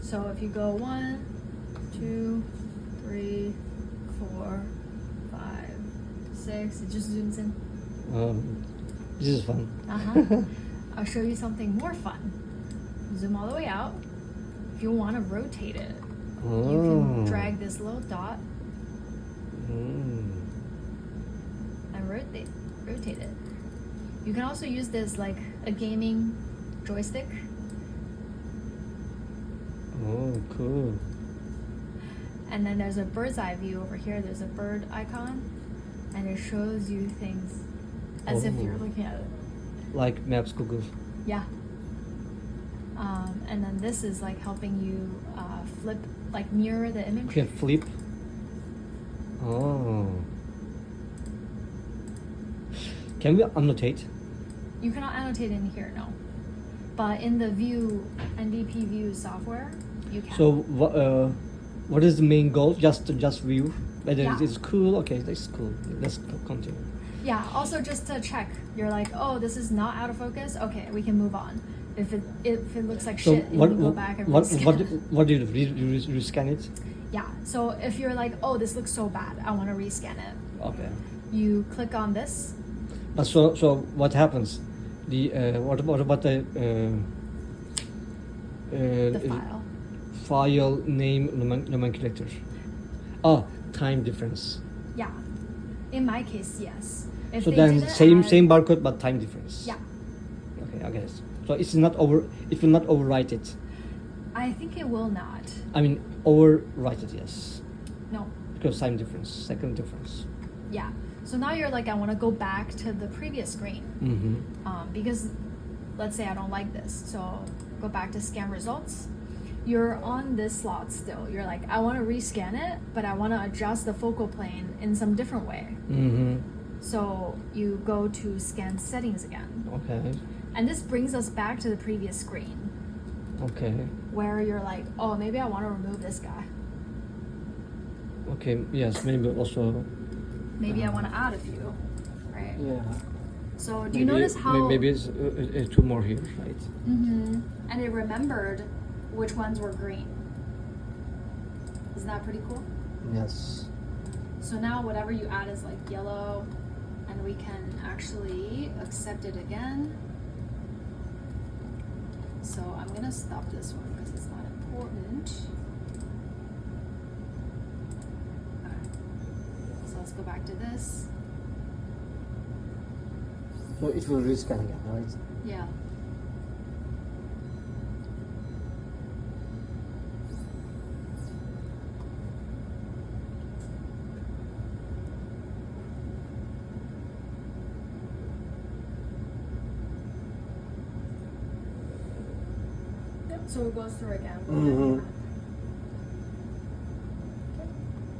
So if you go 1, 2, 3, 4, 5, 6, it just zooms in. This is fun. Uh-huh. I'll show you something more fun. Zoom all the way out. If you want to rotate it, you can drag this little dot and rotate it. You can also use this like a gaming joystick. Oh, cool. And then there's a bird's eye view over here. There's a bird icon, and it shows you things as if you're Oh. looking at it. Like Maps Google. Yeah. And then this is like helping you flip, like mirror the image. Okay, flip. Oh. Can we annotate? You cannot annotate in here, no. But in the View, NDP View software, you can. So what is the main goal? Just view whether Yeah. it's cool. Okay, that's cool. Let's continue. Yeah, also just to check, you're like, oh, this is not out of focus. Okay, we can move on. If it looks like So shit, and you go back and rescan it. what do you do? You rescan it? Yeah, so if you're like, oh, this looks so bad, I want to rescan it. Okay. You click on this. But so what happens? The what about the File. file name nomenclature? Oh, time difference. Yeah. In my case, yes. If So they then didn't same add- barcode but time difference. Yeah. Okay, I guess. So it's not it will not overwrite it. I think it will not. I mean overwrite it, yes. No. Because time difference, second difference. Yeah. So now you're like, I want to go back to the previous screen. Mm-hmm. Because let's say I don't like this. So go back to scan results. You're on this slot still. You're like, I want to rescan it, but I want to adjust the focal plane in some different way. Mm-hmm. So you go to scan settings again. Okay. And this brings us back to the previous screen Okay. where you're like, oh, maybe I want to remove this guy. Okay. Yes. Maybe also. Maybe I want to add a few, right? Yeah. So do you notice how? Maybe it's two more here, right? Mm-hmm. And it remembered which ones were green. Isn't that pretty cool? Yes. So now whatever you add is like yellow, and we can actually accept it again. So I'm gonna stop this one because it's not important. Okay. So let's go back to this. So it will rescan again, right? Yeah. Yep, so it goes through again. Mhm.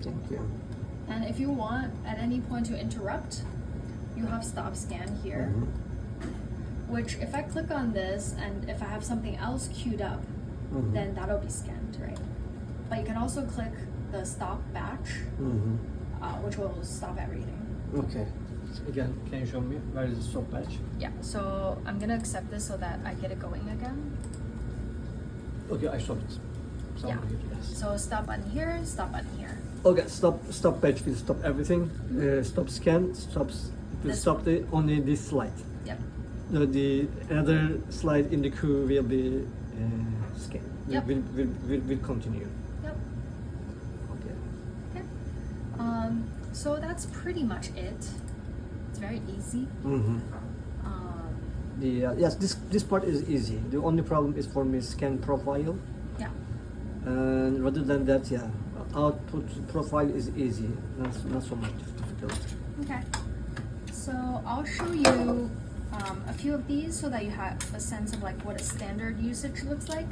Thank you. And if you want at any point to interrupt, you have stop scan here. Mhm. Which if I click on this and if I have something else queued up, Mhm. then that'll be scanned, right? But you can also click the stop batch, Mhm. which will stop everything. Okay. Again, can you show me where is the stop batch? Yeah, so I'm gonna accept this so that I get it going again. Okay, I stopped it. Yeah. Yes. So stop button here, stop button here. Okay, stop batch will stop everything. Stop scan stops. It will This stop only this slide. Yep. The other slide in the queue will be scanned. Yep. Will continue. Yep. Okay. Okay. So that's pretty much it. It's very easy. Mm-hmm. Yes, this part is easy. The only problem is for me scan profile, Yeah. and rather than that, yeah, output profile is easy. Not so much difficult. Okay. So I'll show you a few of these so that you have a sense of like what a standard usage looks like.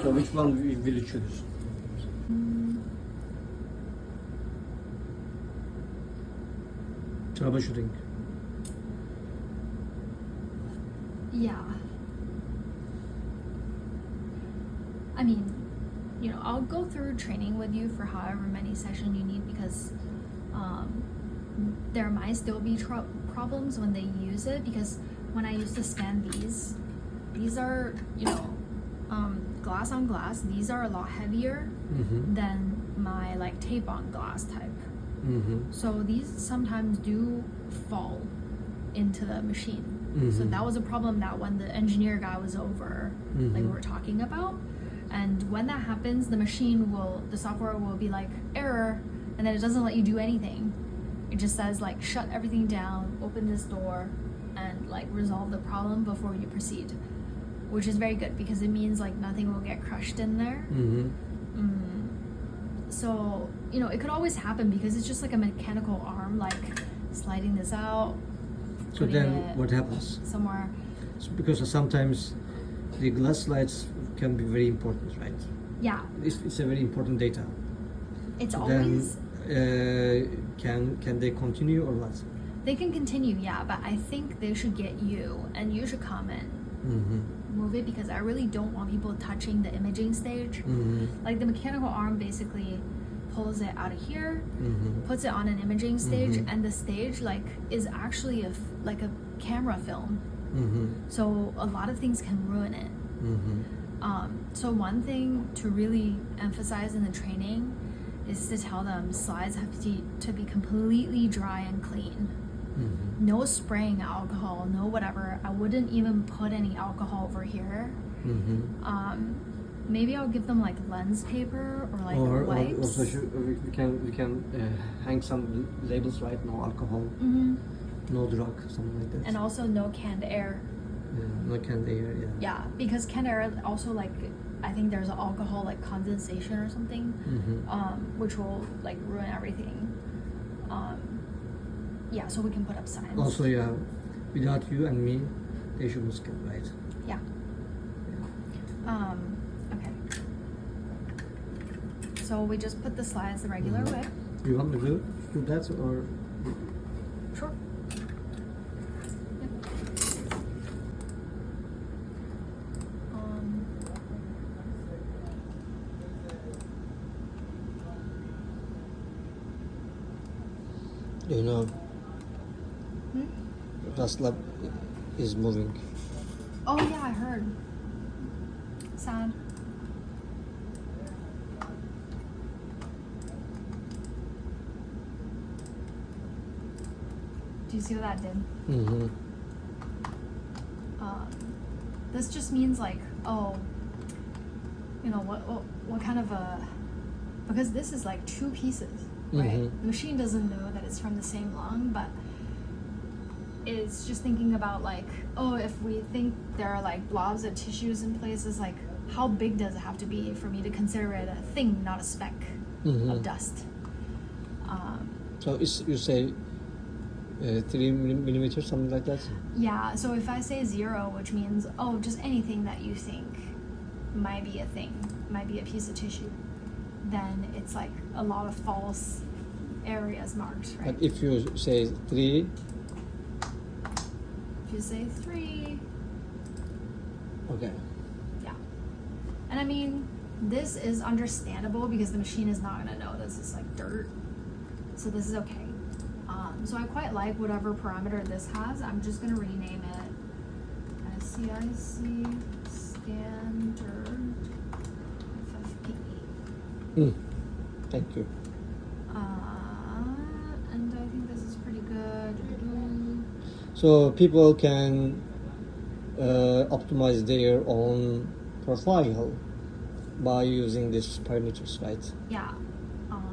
So which one will you choose? Troubleshooting. Yeah. I mean, I'll go through training with you for however many sessions you need because there might still be problems when they use it because when I used to scan these are, glass on glass. These are a lot heavier Mm-hmm. than my like tape on glass type. Mm-hmm. So these sometimes do fall into the machine. So Mhm. that was a problem that when the engineer guy was over, like we Mhm. were talking about. And when that happens, the software will be like, error, and then it doesn't let you do anything. It just says like, shut everything down, open this door, and like resolve the problem before you proceed. Which is very good because it means like nothing will get crushed in there. Mm-hmm. So, it could always happen because it's just like a mechanical arm, like sliding this out. So putting then it what happens? Somewhere. Because sometimes the glass slides can be very important, right? Yeah, It's a very important data. it's Then always can they continue or what? they can continue, yeah, but I think they should get you and you should come and move it because I really don't want people touching the imaging stage. Like the mechanical arm basically pulls it out of here, puts it on an imaging stage, and the stage like is actually like a camera film. So a lot of things can ruin it. So one thing to really emphasize in the training is to tell them slides have to be completely dry and clean. No spraying alcohol, no whatever. I wouldn't even put any alcohol over here. Maybe I'll give them like lens paper or like Or wipes. also we can hang some labels, right? No alcohol, no drug, something like that. And also no canned air. no candy air, yeah. Yeah, because canned air also like I think there's alcohol like condensation or something, which will like ruin everything. Yeah, so we can put up signs. Also, yeah, without you and me, they shouldn't skip, right? Yeah. Okay. So we just put the slides the regular way. You want me to do that or? Sure. Yep. You know, Rust Lab is moving. Oh yeah, I heard. Sad. Do you see what that did? This just means like, oh, you know what kind of a, because this is like two pieces, right? The machine doesn't know that it's from the same lung, but it's just thinking about like, oh, if we think there are like blobs of tissues in places, like how big does it have to be for me to consider it a thing, not a speck of dust? So you say 3 millimeters, something like that? Yeah, so if I say 0, which means, oh, just anything that you think might be a thing, might be a piece of tissue, then it's like a lot of false areas marked, right? But if you say 3, If you say 3, okay. yeah. And I mean, this is understandable because the machine is not gonna know this is like dirt. So this is okay. So I quite like whatever parameter this has. I'm just gonna rename it as CIC standard FFP. Thank you. And I think this is pretty good. So people can optimize their own profile by using these parameters, right? Yeah,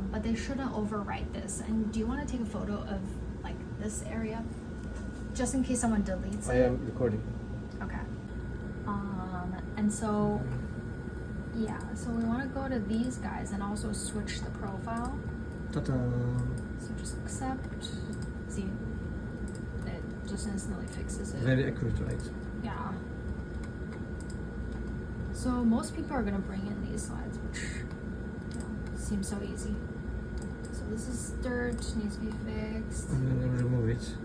but they shouldn't overwrite this. And do you want to take a photo of like this area, just in case someone deletes it? I am recording. Okay. And so, yeah, so we want to go to these guys and also switch the profile. Ta-da! So just accept. See, it just instantly fixes it. Very accurate, right? Yeah. So most people are gonna bring in these slides, which seems so easy. So this is dirt, needs to be fixed. I'm gonna remove it.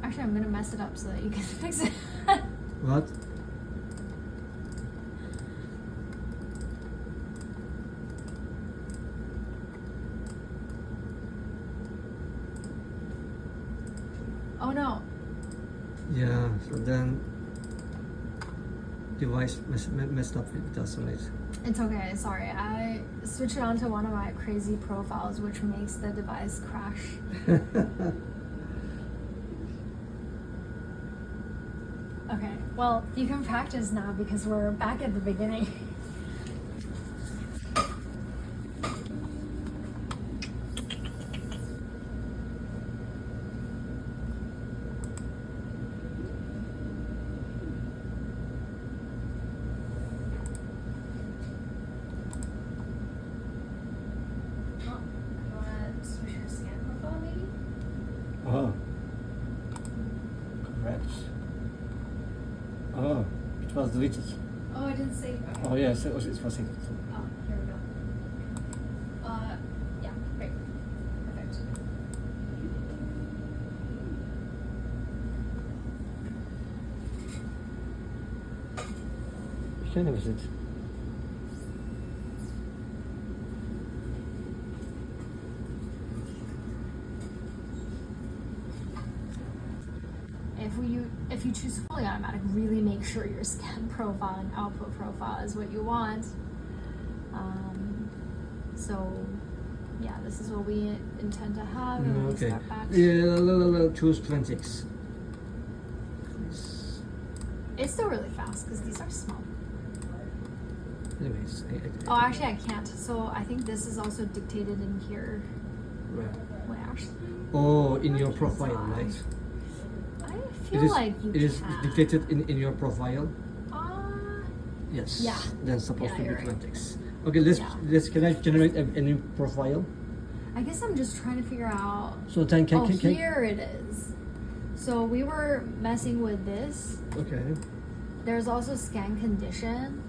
Actually, I'm gonna mess it up so that you can fix it. What? Oh no. Yeah, so then device messed up with us, right? It's okay, sorry. I switched it onto one of my crazy profiles, which makes the device crash. Okay, well, you can practice now because we're back at the beginning. Oh. Correct. Oh, it was deleted. Oh, I didn't say. Oh yes, it's for single. Oh, here we go. Yeah, great. Perfect. Känner vi sitt. If you choose fully automatic, really make sure your scan profile and output profile is what you want. So yeah, this is what we intend to have. And we Okay. start batch. Yeah, choose 20x. It's still really fast because these are small. Anyways, Oh, actually, I can't. So I think this is also dictated in here. Where? Wait, actually. Oh, in your Where profile, is I? right? I feel like you it is can. dictated in your profile. Yes. Yeah. Then supposed Yeah, to be you're right. 20x. Okay, let's Yeah. can I generate a new profile? I guess I'm just trying to figure out. So then can Here it is. So we were messing with this. okay. There's also scan condition,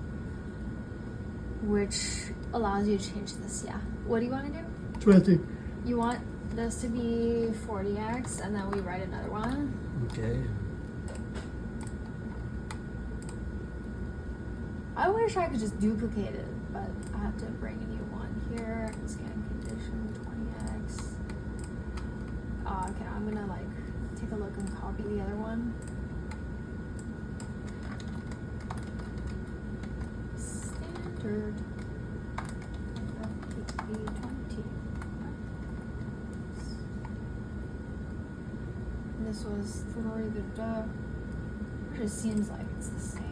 which allows you to change this. Yeah. What do you want to do? 20. You want this to be 40x, and then we write another one. Okay. I wish I could just duplicate it, but I have to bring a new one here. Scan condition 20x. Okay, I'm gonna like take a look and copy the other one. Standard FPP 20. This was 3. It just seems like it's the same.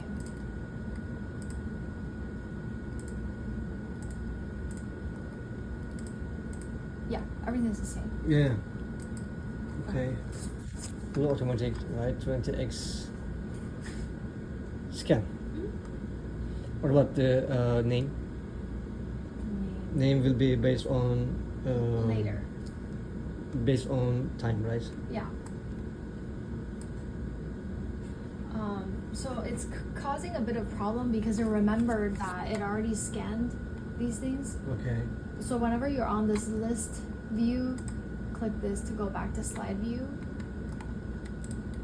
Yeah, everything's the same. Yeah. Okay. Full automatic, right? 20x scan. What about the name? Name will be based on Later. Based on time, right? Yeah. So it's causing a bit of problem because it remembered that it already scanned these things. Okay. So whenever you're on this list view, click this to go back to slide view.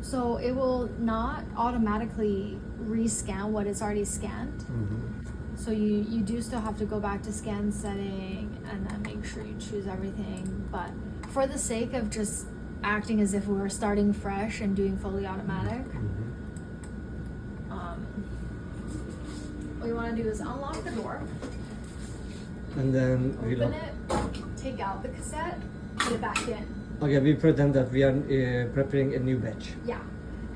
So it will not automatically rescan what it's already scanned. Mm-hmm. So you do still have to go back to scan setting and then make sure you choose everything. But for the sake of just acting as if we were starting fresh and doing fully automatic, what you want to do is unlock the door, And then we open it, take out the cassette, put it back in. Okay, we pretend that we are preparing a new batch. Yeah.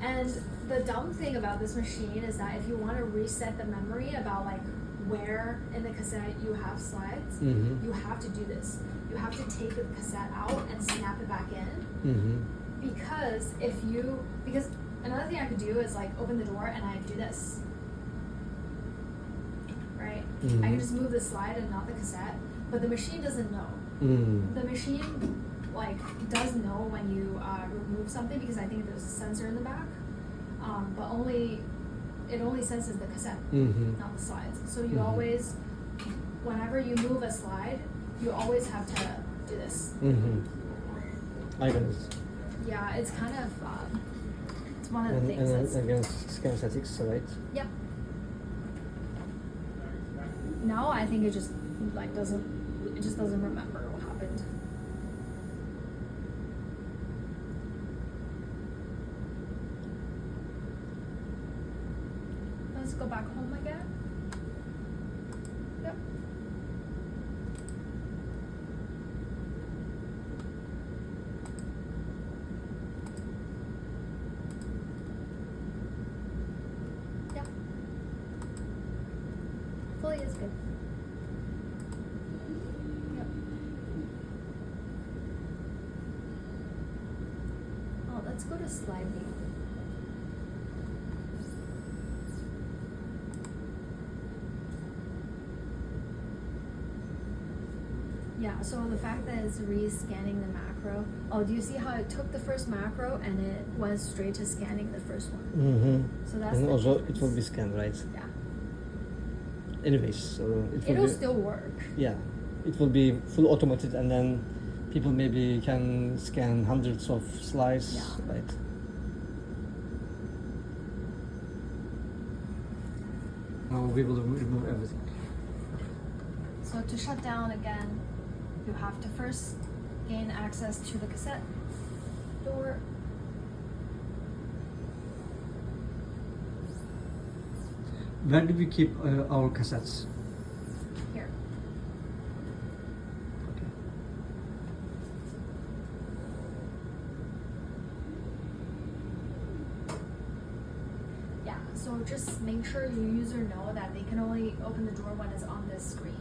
And the dumb thing about this machine is that if you want to reset the memory about like where in the cassette you have slides, Mm-hmm. you have to do this. You have to take the cassette out and snap it back in. Mm-hmm. Because another thing I could do is like open the door and I do this. Right? Mhm. I can just move the slide and not the cassette, but the machine doesn't know. Mm. The machine like does know when you remove something because I think there's a sensor in the back, but it only senses the cassette, Mm-hmm. not the slides. So you Mhm. always, whenever you move a slide, you always have to do this. Mm-hmm. I got it. Yeah, it's kind of it's one of the And things then that's again, scan statics, right? yep. Now I think it just doesn't remember what happened. Let's go back home again. Yep. Yep. Fully is good. Yep. Oh, let's go to slide view. Yeah, so the fact that it's re-scanning the macro. Oh, do you see how it took the first macro and it went straight to scanning the first one? Mm-hmm. So that's And the also difference. it will be scanned, right? Yeah. anyways, so it will It'll be, still work. yeah, it will be full automated, and then people maybe can scan hundreds of slides, Yeah. right? Now we will remove everything. So to shut down again, you have to first gain access to the cassette door. Where do we keep our cassettes? Here. Okay. Yeah, so just make sure your user know that they can only open the door when it's on this screen.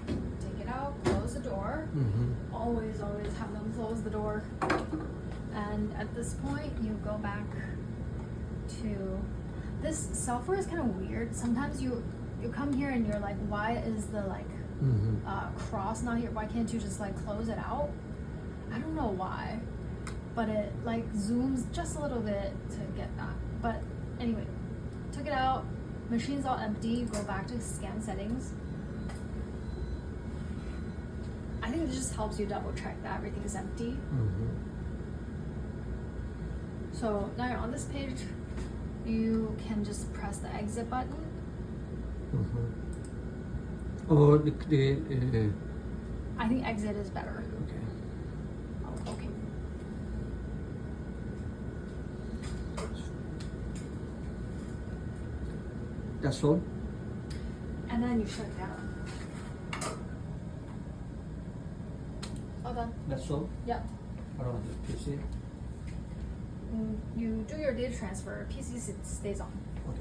Take it out, close the door. Mm-hmm. Always have them close the door. And at this point, you go back to this software is kind of weird. Sometimes you come here and you're like, why is the like Mm-hmm. cross not here? Why can't you just like close it out? I don't know why, but it like zooms just a little bit to get that. But anyway, took it out. Machine's all empty. You go back to scan settings. I think it just helps you double check that everything is empty. Mm-hmm. So now you're on this page, you can just press the exit button. Mm-hmm. Or the I think exit is better. okay. Oh, okay. That's all. And then you shut down. All done. That's all. Yep. What about the PC? You do your data transfer. PC stays on. Okay.